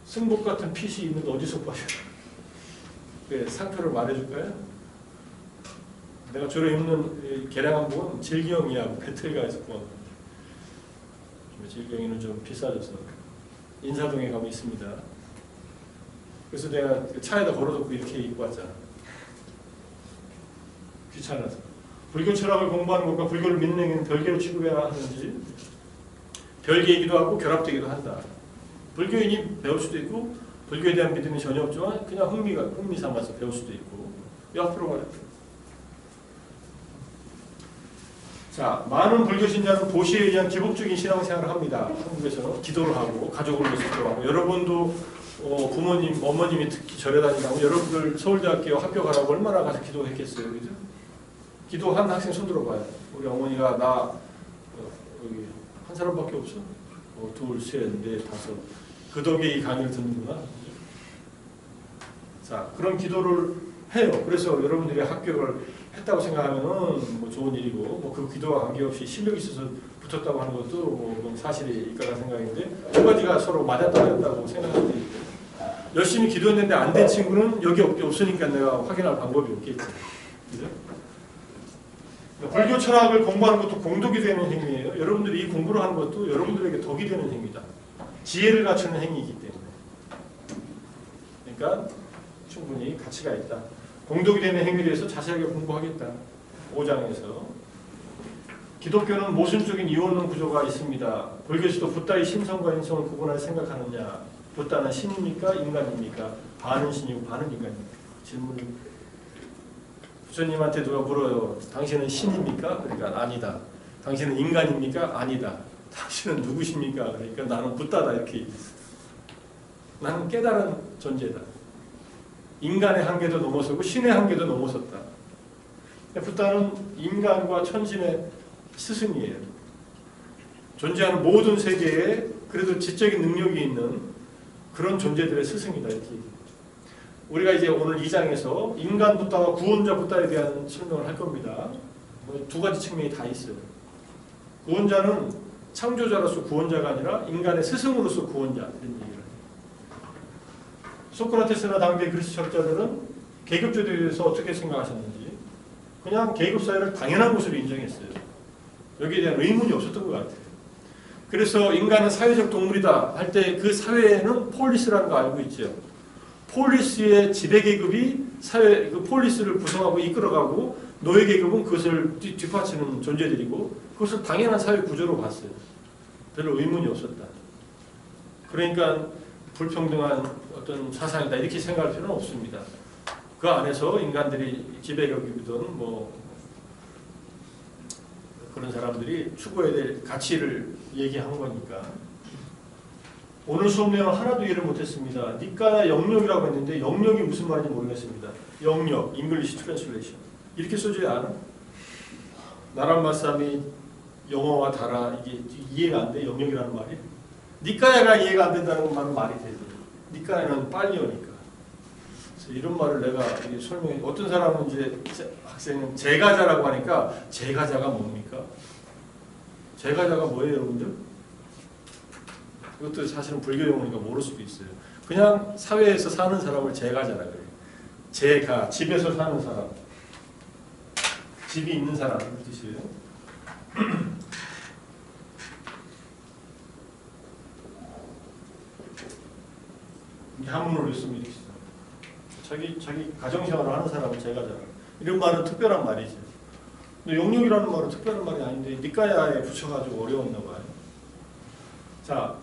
승복 같은 핏이 있는데 어디서 봐요? 네, 상표를 말해줄까요? 내가 주로 입는 개량한복은 질경이하고 배틀가에서 구합니다. 질경이는 좀 비싸져서 인사동에 가면 있습니다. 그래서 내가 차에다 걸어놓고 이렇게 입고 왔잖아. 귀찮아서. 불교 철학을 공부하는 것과 불교를 믿는 행위는 별개로 취급해야 하는지, 별개이기도 하고 결합되기도 한다. 불교인이 배울 수도 있고 불교에 대한 믿음이 전혀 없지만 그냥 흥미 삼아서 배울 수도 있고. 옆으로 가요. 자, 많은 불교 신자는 보시에 의한 기복적인 신앙생활을 합니다. 한국에서는 기도를 하고 가족을 위해서 기도하고, 여러분도 부모님, 어머님이 특히 절에 다니라고 여러분들 서울대학교 학교 가라고 얼마나 가서 기도했겠어요, 그죠? 기도한 학생 손 들어봐요. 우리 어머니가 나 여기 한 사람밖에 없어? 둘, 셋, 넷, 다섯. 그 덕에 이 강의를 듣는구나. 자, 그런 기도를 해요. 그래서 여러분들이 합격을 했다고 생각하면은 뭐 좋은 일이고, 뭐 그 기도와 관계없이 실력이 있어서 붙었다고 하는 것도 뭐 사실일 거라 생각인데, 두 가지가 서로 맞았다고 생각할 때 있고, 열심히 기도했는데 안 된 친구는 여기 없으니까 내가 확인할 방법이 없겠지. 그죠? 불교 철학을 공부하는 것도 공덕이 되는 행위예요. 여러분들이 이 공부를 하는 것도 여러분들에게 덕이 되는 행위다. 지혜를 갖추는 행위이기 때문에. 그러니까 충분히 가치가 있다. 공덕이 되는 행위에 대해서 자세하게 공부하겠다. 5장에서. 기독교는 모순적인 이원론 구조가 있습니다. 불교에서도 붓다의 신성과 인성을 구분할 생각하느냐. 붓다는 신입니까? 인간입니까? 반은 신이고 반은 인간입니까? 질문이. 부처님한테 누가 물어요. 당신은 신입니까? 그러니까 아니다. 당신은 인간입니까? 아니다. 당신은 누구십니까? 그러니까 나는 붓다다. 이렇게 얘기했어요. 나는 깨달은 존재다. 인간의 한계도 넘어서고 신의 한계도 넘어섰다. 붓다는 인간과 천신의 스승이에요. 존재하는 모든 세계에 그래도 지적인 능력이 있는 그런 존재들의 스승이다. 이렇게. 우리가 이제 오늘 2장에서 인간 붓다와 구원자 붓다에 대한 설명을 할 겁니다. 두 가지 측면이 다 있어요. 구원자는 창조자로서 구원자가 아니라 인간의 스승으로서 구원자, 이런 얘기를 해요. 소크라테스나 당대 그리스 철학자들은 계급제도에 대해서 어떻게 생각하셨는지 그냥 계급사회를 당연한 것으로 인정했어요. 여기에 대한 의문이 없었던 것 같아요. 그래서 인간은 사회적 동물이다 할 때 그 사회에는 폴리스라는 거 알고 있죠. 폴리스의 지배계급이 사회, 그 폴리스를 구성하고 이끌어가고 노예계급은 그것을 뒷받치는 존재들이고 그것을 당연한 사회 구조로 봤어요. 별로 의문이 없었다. 그러니까 불평등한 어떤 사상이다 이렇게 생각할 필요는 없습니다. 그 안에서 인간들이 지배계급이든 뭐 그런 사람들이 추구해야 될 가치를 얘기한 거니까. 오늘 수업 내용 하나도 이해를 못했습니다. 니까야 영역이라고 했는데 영역이 무슨 말인지 모르겠습니다. 영역, English Translation 이렇게 써줘야 알아? 나란 말씀이 영어와 달아 이게 이해가 안 돼? 영역이라는 말이? 니까야가 이해가 안 된다는 말은 말이 되죠. 니까야는 빨리오니까. 그래서 이런 말을 내가 설명해. 어떤 사람은 이제 학생은 제가자라고 하니까 제가자가 뭡니까? 제가자가 뭐예요, 여러분들? 이것도 사실은 불교 용어니까 모를 수도 있어요. 그냥 사회에서 사는 사람을 제가자라 그래요. 제가, 집에서 사는 사람. 집이 있는 사람 그 뜻이에요. 한문으로 있으면 이렇게 자기 가정생활을 하는 사람은 제가자라. 이런 말은 특별한 말이죠. 근데 영역이라는 말은 특별한 말이 아닌데 니까야에 붙여가지고 어려웠나 봐요. 자,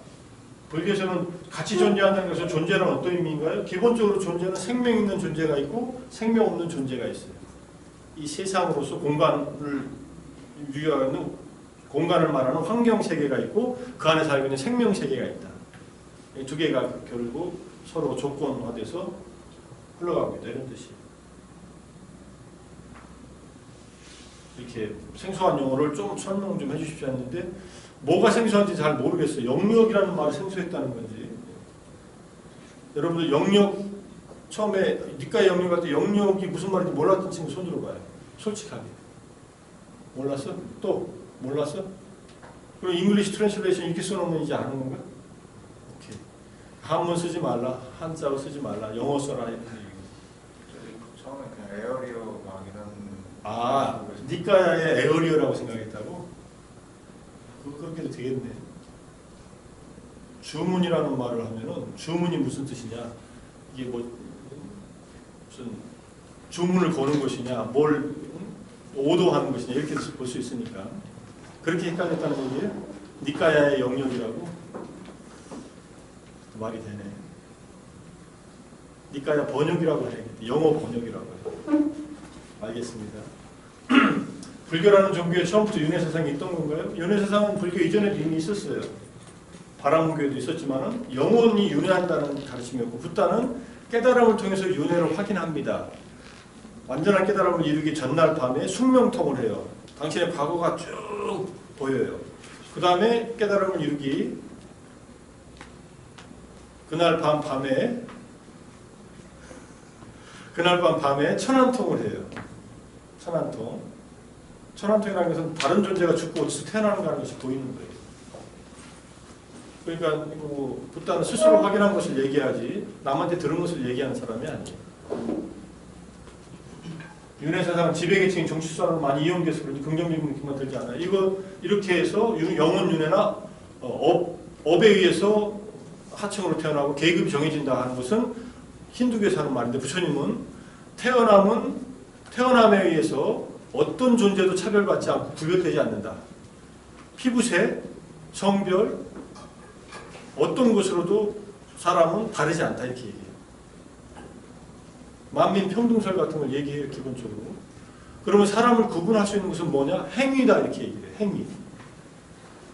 불교에서는 같이 존재한다는 것은 존재는 어떤 의미인가요? 기본적으로 존재는 생명 있는 존재가 있고 생명 없는 존재가 있어요. 이 세상으로서 공간을 유효하는 공간을 말하는 환경 세계가 있고 그 안에 살고 있는 생명 세계가 있다. 이 두 개가 결국 서로 조건화돼서 흘러가고 있다 이런 뜻이에요. 이렇게 생소한 용어를 좀 설명 좀 해주십시오 했는데 뭐가 생소한지 잘 모르겠어요. 영역이라는 말이 생소했다는 건지. 여러분들 영역 처음에 니까의 영역 할 때 영역이 무슨 말인지 몰랐던 친구 손 들어봐요. 솔직하게. 몰랐어? 또 몰랐어? 그럼 잉글리시 트랜슬레이션 이렇게 써놓으면 이제 아는 건가? 오케이. 한문 쓰지 말라. 한자로 쓰지 말라. 영어 써라. 이런 얘기. 처음에 그냥 에어리어 막 이런. 아, 니까의 에어리어라고 생각했다고? 그렇게도 되겠네. 주문이라는 말을 하면은 주문이 무슨 뜻이냐? 이게 뭐 무슨 주문을 거는 것이냐? 뭘 오도하는 것이냐? 이렇게 볼 수 있으니까 그렇게 헷갈렸다는 얘기예요. 니까야의 영역이라고 말이 되네. 니까야 번역이라고 해야겠다. 영어 번역이라고 해요. 알겠습니다. 불교라는 종교에 처음부터 윤회사상이 있던 건가요? 윤회사상은 불교 이전에도 이미 있었어요. 바라문교에도 있었지만 영원히 윤회한다는 가르침이었고 붓다는 깨달음을 통해서 윤회를 확인합니다. 완전한 깨달음을 이루기 전날 밤에 숙명통을 해요. 당신의 과거가 쭉 보여요. 그 다음에 깨달음을 이루기 그날 밤에 천안통을 해요. 천안통이라는 것은 다른 존재가 죽고 어디서 태어나는가 하는 것이 보이는 거예요. 그러니까 뭐 붓다는 스스로 확인한 것을 얘기하지 남한테 들은 것을 얘기하는 사람이 아니에요. 윤회사상은 지배계층인 정치수사를 많이 이용돼서 그런지 긍정적인 느낌만 들지 않아요. 이거 이렇게 해서 영원 윤회나 업에 의해서 하층으로 태어나고 계급이 정해진다 하는 것은 힌두교에서 하는 말인데 부처님은 태어남에 의해서 어떤 존재도 차별받지 않고 구별되지 않는다. 피부색, 성별, 어떤 것으로도 사람은 다르지 않다 이렇게 얘기해요. 만민평등설 같은 걸 얘기해요 기본적으로. 그러면 사람을 구분할 수 있는 것은 뭐냐? 행위다 이렇게 얘기해요. 행위.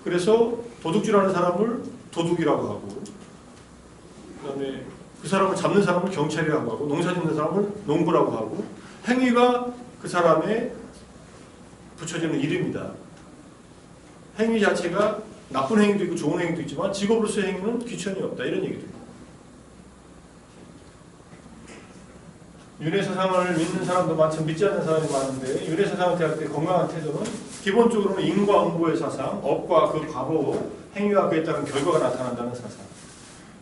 그래서 도둑질하는 사람을 도둑이라고 하고 그 다음에 그 사람을 잡는 사람을 경찰이라고 하고 농사짓는 사람을 농부라고 하고 행위가 그 사람의 붙여지는 이름이다. 행위 자체가 나쁜 행위도 있고 좋은 행위도 있지만 직업으로서의 행위는 귀천이 없다. 이런 얘기도 있고. 윤회사상을 믿는 사람도 많지만 믿지 않는 사람이 많은데 윤회사상을 대할 때 건강한 태도는 기본적으로는 인과응보의 사상, 업과 그 과보, 행위와 그에 따른 결과가 나타난다는 사상.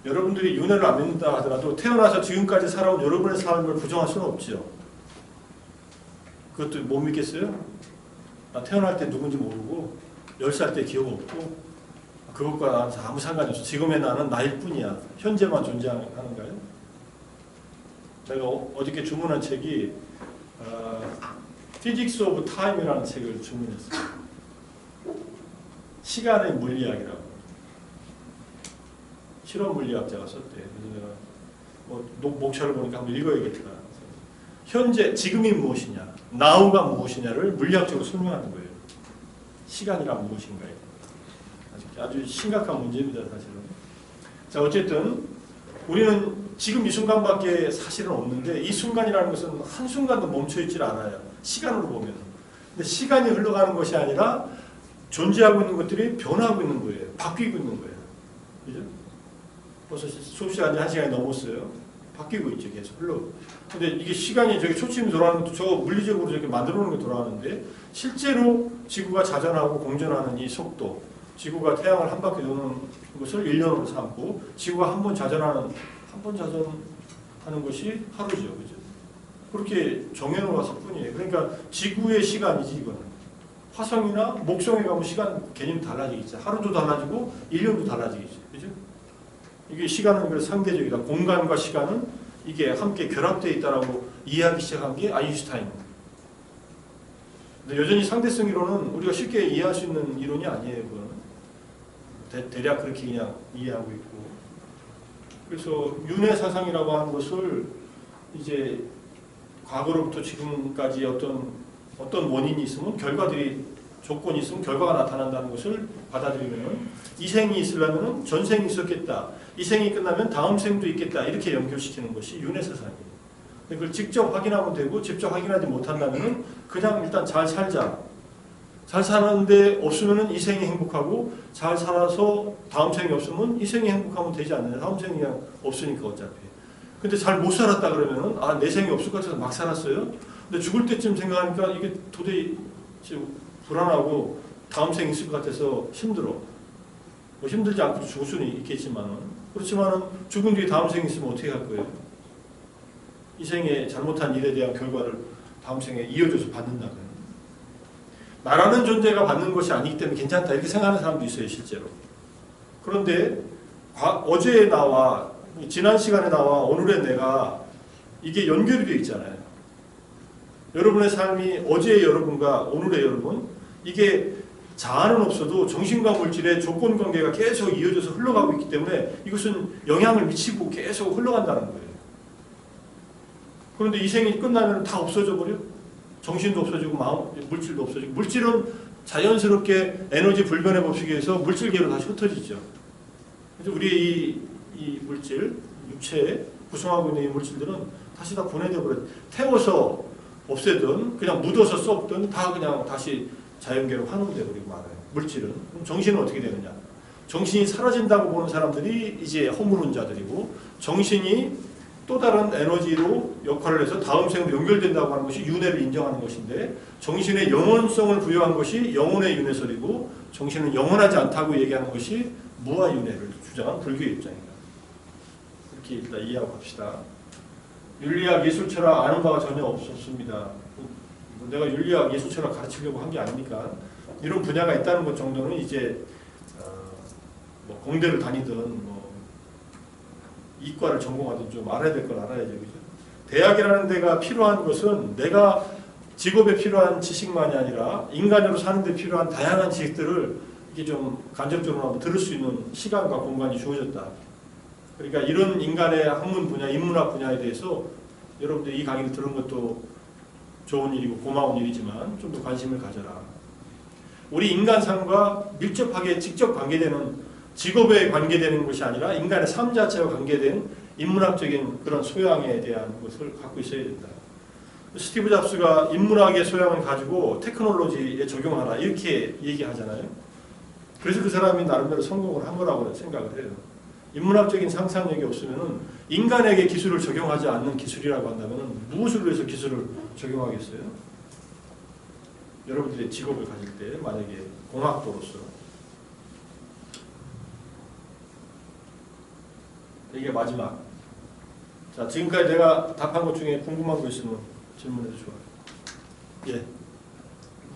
여러분들이 윤회를 안 믿는다 하더라도 태어나서 지금까지 살아온 여러분의 삶을 부정할 수는 없죠. 그것도 못 믿겠어요? 나 태어날 때 누군지 모르고 10살 때 기억 없고 그것과 나한테 아무 상관이 없어. 지금의 나는 나일 뿐이야. 현재만 존재하는 거예요. 제가 어저께 주문한 책이 Physics of Time이라는 책을 주문했어요. 시간의 물리학이라고. 실험 물리학자가 썼대. 그래서 내가 뭐 목차를 보니까 한번 읽어야겠다. 현재 지금이 무엇이냐, now가 무엇이냐를 물리학적으로 설명하는 거예요. 시간이란 무엇인가요? 아주 심각한 문제입니다, 사실은. 자, 어쨌든 우리는 지금 이 순간밖에 사실은 없는데 이 순간이라는 것은 한순간도 멈춰있질 않아요. 시간으로 보면. 근데 시간이 흘러가는 것이 아니라 존재하고 있는 것들이 변하고 있는 거예요. 바뀌고 있는 거예요. 그죠? 벌써 수업 시간이 1시간이 넘었어요. 바뀌고 있죠. 계속 흘러. 근데 이게 시간이 저기 초침이 돌아가는 것도 저 물리적으로 저렇게 만들어 놓은 게 돌아가는데 실제로 지구가 자전하고 공전하는 이 속도, 지구가 태양을 한 바퀴 도는 것을 1년으로 삼고 지구가 한 번 자전하는 것이 하루죠. 그죠? 그렇게 정해놓았을 뿐이에요. 그러니까 지구의 시간이지 이거는. 화성이나 목성에 가면 시간 개념이 달라지겠죠. 하루도 달라지고 1년도 달라지겠죠. 그죠? 이게 시간은 그래서 상대적이다. 공간과 시간은 이게 함께 결합되어 있다라고 이해하기 시작한 게 아인슈타인입니다. 근데 여전히 상대성 이론은 우리가 쉽게 이해할 수 있는 이론이 아니에요. 그거는. 대략 그렇게 그냥 이해하고 있고. 그래서 윤회 사상이라고 하는 것을 이제 과거로부터 지금까지 어떤 원인이 있으면 결과들이 조건이 있으면 결과가 나타난다는 것을 받아들이면 이 생이 있으려면 전생이 있었겠다. 이 생이 끝나면 다음 생도 있겠다. 이렇게 연결시키는 것이 윤회사상이에요. 그걸 직접 확인하면 되고 직접 확인하지 못한다면 그냥 일단 잘 살자. 잘 사는데 없으면 이 생이 행복하고 잘 살아서 다음 생이 없으면 이 생이 행복하면 되지 않느냐. 다음 생이 그냥 없으니까 어차피. 근데 잘 못 살았다 그러면은 아, 내 생이 없을 것 같아서 막 살았어요. 근데 죽을 때쯤 생각하니까 이게 도저히 불안하고 다음 생이 있을 것 같아서 힘들어. 뭐 힘들지 않고 죽을 수는 있겠지만은 그렇지만은 죽은 뒤에 다음 생이 있으면 어떻게 할 거예요? 이 생에 잘못한 일에 대한 결과를 다음 생에 이어져서 받는다면 나라는 존재가 받는 것이 아니기 때문에 괜찮다 이렇게 생각하는 사람도 있어요 실제로. 그런데 어제의 나와 지난 시간의 나와 오늘의 내가 이게 연결이 되어 있잖아요. 여러분의 삶이 어제의 여러분과 오늘의 여러분 이게 자아는 없어도 정신과 물질의 조건 관계가 계속 이어져서 흘러가고 있기 때문에 이것은 영향을 미치고 계속 흘러간다는 거예요. 그런데 이 생이 끝나면 다 없어져 버려. 정신도 없어지고 마음, 물질도 없어지고 물질은 자연스럽게 에너지 불변의 법칙에 의해서 물질계로 다시 흩어지죠. 그래서 우리의 이 물질, 육체에 구성하고 있는 이 물질들은 다시 다 분해되어 버려요. 태워서 없애든 그냥 묻어서 썩든 다 그냥 다시 자연계로 환원되어 버리고 말아요. 물질은. 그럼 정신은 어떻게 되느냐? 정신이 사라진다고 보는 사람들이 이제 허물론자들이고 정신이 또 다른 에너지로 역할을 해서 다음 생으로 연결된다고 하는 것이 윤회를 인정하는 것인데 정신의 영원성을 부여한 것이 영혼의 윤회설이고 정신은 영원하지 않다고 얘기하는 것이 무아윤회를 주장한 불교의 입장입니다. 이렇게 일단 이해하고 갑시다. 윤리학, 예술철학 아는 바가 전혀 없었습니다. 내가 윤리학, 예술철학 가르치려고 한 게 아니니까 이런 분야가 있다는 것 정도는 이제 뭐 공대를 다니든 뭐 이과를 전공하든 좀 알아야 될 건 알아야죠. 그죠? 대학이라는 데가 필요한 것은 내가 직업에 필요한 지식만이 아니라 인간으로 사는 데 필요한 다양한 지식들을 이게 좀 간접적으로 한번 들을 수 있는 시간과 공간이 주어졌다. 그러니까 이런 인간의 학문 분야, 인문학 분야에 대해서 여러분들 이 강의를 들은 것도 좋은 일이고 고마운 일이지만 좀 더 관심을 가져라. 우리 인간상과 밀접하게 직접 관계되는 직업에 관계되는 것이 아니라 인간의 삶 자체와 관계된 인문학적인 그런 소양에 대한 것을 갖고 있어야 된다. 스티브 잡스가 인문학의 소양을 가지고 테크놀로지에 적용하라 이렇게 얘기하잖아요. 그래서 그 사람이 나름대로 성공을 한 거라고 생각을 해요. 인문학적인 상상력이 없으면 인간에게 기술을 적용하지 않는 기술이라고 한다면 무엇을 위해서 기술을 적용하겠어요? 여러분들의 직업을 가질 때 만약에 공학도로서 이게 마지막. 자, 지금까지 내가 답한 것 중에 궁금한 거 있으면 질문해도 좋아요. 예.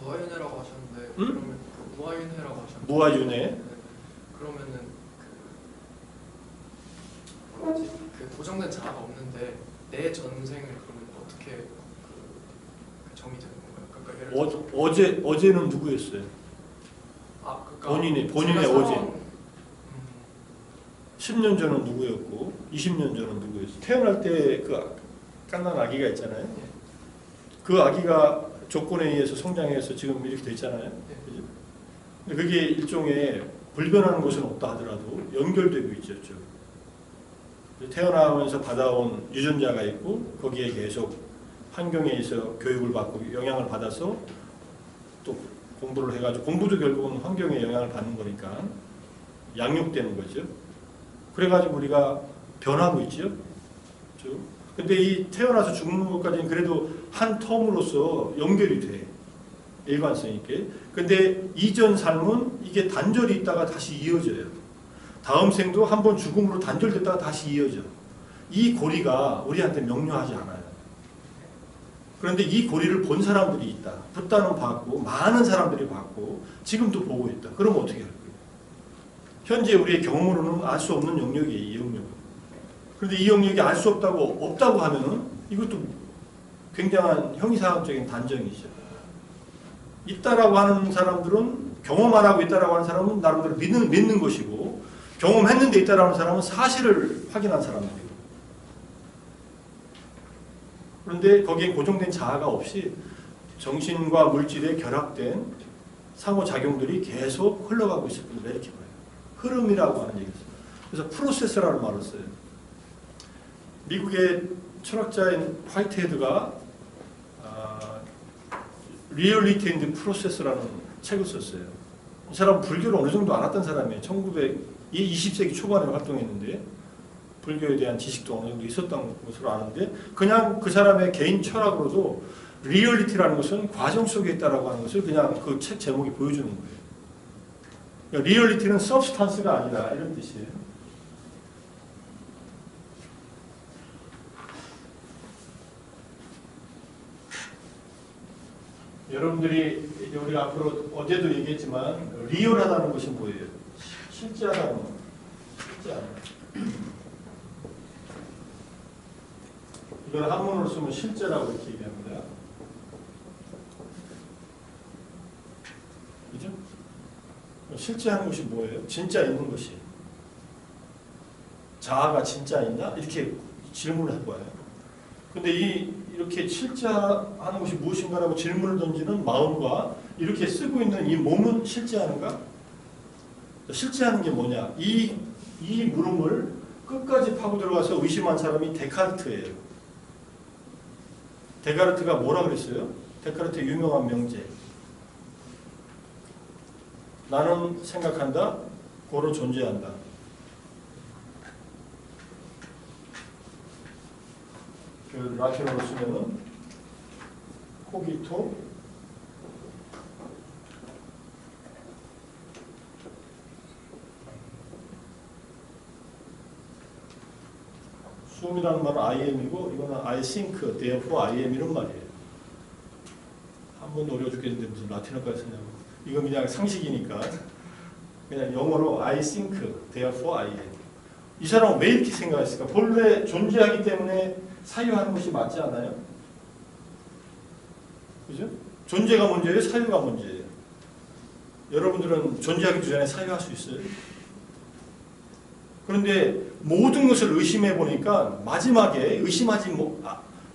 무아윤회라고 하셨는데 응? 그러면 무아윤회라고 하셨는데 무아윤회. 네. 그러면은 그 고정된 자아가 없는데 내 전생을 그러면 어떻게 정의 되는 건가요? 그러니까 예를 들어서 어제는 누구였어요? 그러니까 본인의 제가 어제. 10년 전은 누구였고 20년 전은 누구였어요? 태어날 때 그 갓난 아기가 있잖아요. 그 아기가 조건에 의해서 성장해서 지금 이렇게 됐잖아요. 그죠? 근데 그게 일종의 불변하는 것은 없다 하더라도 연결되고 있죠. 태어나면서 받아온 유전자가 있고 거기에 계속 환경에 의해서 교육을 받고 영향을 받아서 또 공부를 해가지고 공부도 결국은 환경에 영향을 받는 거니까 양육되는 거죠. 그래가지고 우리가 변하고 있죠. 근데 이 태어나서 죽는 것까지는 그래도 한 텀으로서 연결이 돼. 일관성 있게. 근데 이전 삶은 이게 단절이 있다가 다시 이어져요. 다음 생도 한 번 죽음으로 단절됐다가 다시 이어져. 이 고리가 우리한테 명료하지 않아요. 그런데 이 고리를 본 사람들이 있다. 붓다는 봤고 많은 사람들이 봤고 지금도 보고 있다. 그러면 어떻게 할까요? 현재 우리의 경험으로는 알 수 없는 영역이에요. 이 영역은. 그런데 이 영역이 알 수 없다고 하면은 이것도 굉장한 형이상학적인 단정이죠. 있다라고 하는 사람들은 경험 안 하고 있다라고 하는 사람은 나름대로 믿는 것이고 경험했는데 있다라고 하는 사람은 사실을 확인한 사람들이고 그런데 거기에 고정된 자아가 없이 정신과 물질에 결합된 상호작용들이 계속 흘러가고 있을 뿐이다 이렇게 봐요. 흐름이라고 하는 얘기였어요. 그래서 프로세스라는 말을 써요. 미국의 철학자인 화이트헤드가 리얼리티 앤 프로세스라는 책을 썼어요. 이 사람은 불교를 어느 정도 알았던 사람이에요. 20세기 초반에 활동했는데 불교에 대한 지식도 어느 정도 있었던 것으로 아는데 그냥 그 사람의 개인 철학으로도 리얼리티라는 것은 과정 속에 있다라고 하는 것을 그냥 그 책 제목이 보여주는 거예요. 그러니까 리얼리티는 서브스탄스가 아니다 이런 뜻이에요. 여러분들이 이제 우리가 앞으로 어제도 얘기했지만 리얼하다는 것이 뭐예요? 실제하다는 거. 실제하다. 이걸 한문으로 쓰면 실제라고 이렇게 얘기합니다. 그죠? 실제하는 것이 뭐예요? 진짜 있는 것이. 자아가 진짜 있나? 이렇게 질문을 해봐요. 근데 이렇게 실제하는 것이 무엇인가라고 질문을 던지는 마음과 이렇게 쓰고 있는 이 몸은 실제하는가? 실제하는 게 뭐냐? 이 물음을 끝까지 파고 들어가서 의심한 사람이 데카르트예요. 데카르트가 뭐라 그랬어요? 데카르트의 유명한 명제. 나는 생각한다, 고로 존재한다. 그 라틴어로 쓰면은 코기토 숨이라는 말은 I am이고 이거는 I think, therefore I am 이런 말이에요. 한 번도 어려워 죽겠는데 무슨 라틴어까지 쓰냐고. 이건 그냥 상식이니까 그냥 영어로 I think, therefore I am. 이 사람은 왜 이렇게 생각했을까? 본래 존재하기 때문에 사유하는 것이 맞지 않아요? 그죠? 존재가 문제예요? 사유가 문제예요? 여러분들은 존재하기 전에 사유할 수 있어요? 그런데 모든 것을 의심해 보니까 마지막에 의심하지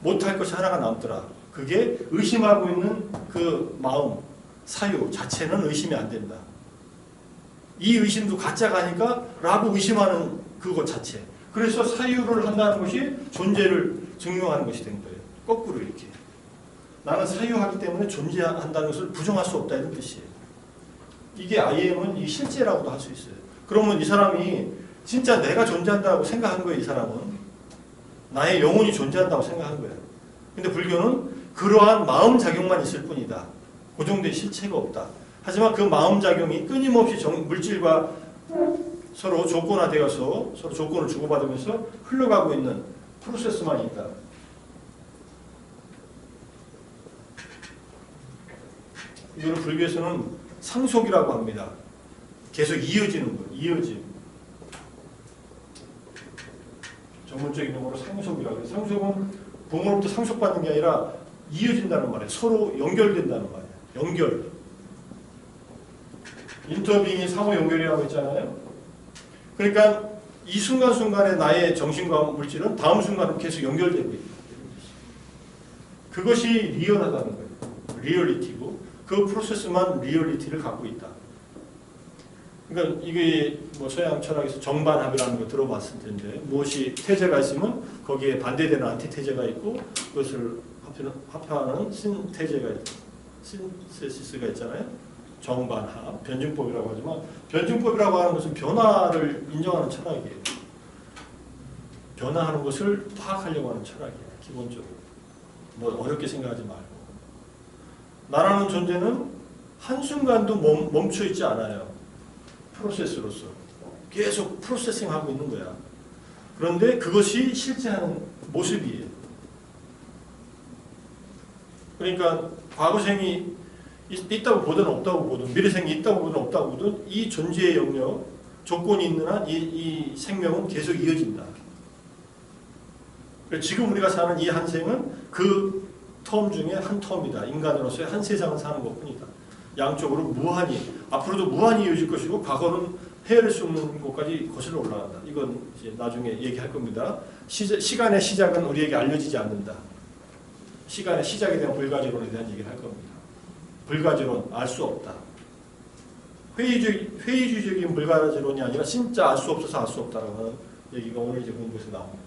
못할 것이 하나가 남더라. 그게 의심하고 있는 그 마음, 사유 자체는 의심이 안 된다. 이 의심도 가짜가 아닐까? 라고 의심하는 그것 자체. 그래서 사유를 한다는 것이 존재를 증명하는 것이 된 거예요. 거꾸로 이렇게. 나는 사유하기 때문에 존재한다는 것을 부정할 수 없다 이런 뜻이에요. 이게 IM은 이 실제라고도 할 수 있어요. 그러면 이 사람이 진짜 내가 존재한다고 생각한 거예요. 이 사람은. 나의 영혼이 존재한다고 생각한 거예요. 근데 불교는 그러한 마음작용만 있을 뿐이다. 고정된 실체가 없다. 하지만 그 마음작용이 끊임없이 물질과 서로 조건화되어서 서로 조건을 주고받으면서 흘러가고 있는 프로세스만 있다. 이걸 불교에서는 상속이라고 합니다. 계속 이어지는 거예요. 이어짐. 전문적인 용어로 상속이라고 해요. 상속은 부모로부터 상속받는 게 아니라 이어진다는 말이에요. 서로 연결된다는 말이에요. 연결. 인터빙이 상호 연결이라고 했잖아요. 그러니까 이 순간순간에 나의 정신과 물질은 다음 순간으로 계속 연결되고 있다. 그것이 리얼하다는 거예요. 리얼리티고 그 프로세스만 리얼리티를 갖고 있다. 그러니까 이게 뭐 서양 철학에서 정반합이라는 거 들어봤을 텐데 무엇이 태제가 있으면 거기에 반대되는 안티태제가 있고 그것을 합하는 신태제가 있고 신세시스가 있잖아요. 정반합, 변증법이라고 하지만 변증법이라고 하는 것은 변화를 인정하는 철학이에요. 변화하는 것을 파악하려고 하는 철학이에요. 기본적으로. 뭐 어렵게 생각하지 말고. 나라는 존재는 한순간도 멈춰 있지 않아요. 프로세스로서. 계속 프로세싱하고 있는 거야. 그런데 그것이 실제하는 모습이에요. 그러니까 과거생이 있다고 보든 없다고 보든 미래생이 있다고 보든 없다고 보든 이 존재의 영역, 조건이 있는 한 이 생명은 계속 이어진다. 지금 우리가 사는 이 한 생은 그 텀 중에 한 텀이다. 인간으로서의 한 세상을 사는 것뿐이다. 양쪽으로 무한히, 앞으로도 무한히 이어질 것이고 과거는 헤아릴 수 없는 곳까지 거슬러 올라간다. 이건 이제 나중에 얘기할 겁니다. 시간의 시작은 우리에게 알려지지 않는다. 시간의 시작에 대한 불가지론에 대한 얘기를 할 겁니다. 불가지론, 알 수 없다. 회의주의적인 불가지론이 아니라 진짜 알 수 없어서 알 수 없다라고 하는 얘기가 오늘 이제 공부에서 나옵니다.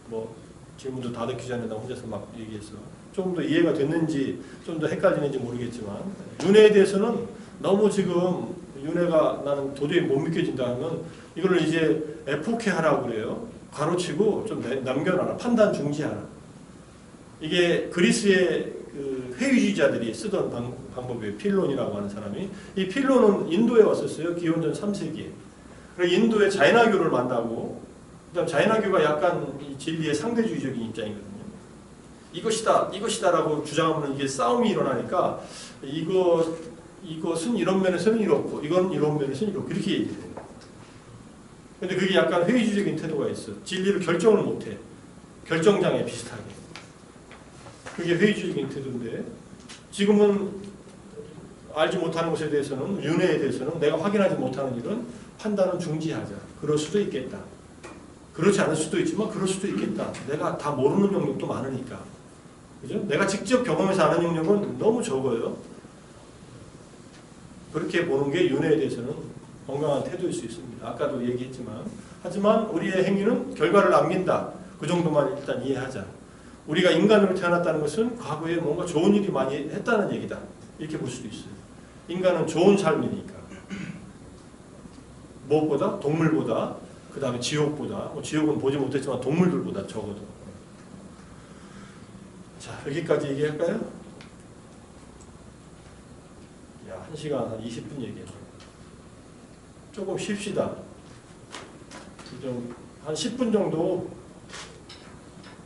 뭐 질문도 다 듣기 전에 나 혼자서 막 얘기해서 좀 더 이해가 됐는지 좀 더 헷갈리는지 모르겠지만 윤회에 대해서는 너무 지금 윤회가 나는 도저히 못 믿겨진다 하면 이걸 이제 에포케 하라고 그래요. 가로치고 좀 남겨놔라. 판단 중지하라. 이게 그리스의 그 회의주의자들이 쓰던 방법이에요. 필론이라고 하는 사람이. 이 필론은 인도에 왔었어요. 기원전 3세기에. 그래서 인도의 자이나교를 만나고 그다음 자이나교가 약간 이 진리의 상대주의적인 입장이거든요. 이것이다라고 주장하면 이게 싸움이 일어나니까 이것은 이런 면에서는 이렇고 이건 이런 면에서는 이렇고 이렇게 얘기해요. 근데 그게 약간 회의주의적인 태도가 있어. 진리를 결정을 못해. 결정장애 비슷하게. 그게 회의주의적인 태도인데 지금은 알지 못하는 것에 대해서는 윤회에 대해서는 내가 확인하지 못하는 일은 판단은 중지하자. 그럴 수도 있겠다. 그렇지 않을 수도 있지만 그럴 수도 있겠다. 내가 다 모르는 영역도 많으니까. 그죠? 내가 직접 경험해서 아는 영역은 너무 적어요. 그렇게 보는 게 윤회에 대해서는 건강한 태도일 수 있습니다. 아까도 얘기했지만 하지만 우리의 행위는 결과를 남긴다. 그 정도만 일단 이해하자. 우리가 인간으로 태어났다는 것은 과거에 뭔가 좋은 일이 많이 했다는 얘기다. 이렇게 볼 수도 있어요. 인간은 좋은 삶이니까. 무엇보다? 동물보다 그 다음에 지옥보다 뭐 지옥은 보지 못했지만 동물들보다 적어도. 자, 여기까지 얘기할까요? 야, 1시간 한 20분 얘기했네. 조금 쉽시다. 좀 한 10분 정도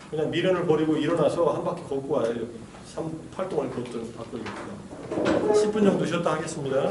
그냥 미련을 버리고 일어나서 한 바퀴 걷고 와요. 여기 8동을 걷든 바꿔 10분 정도 쉬었다 하겠습니다.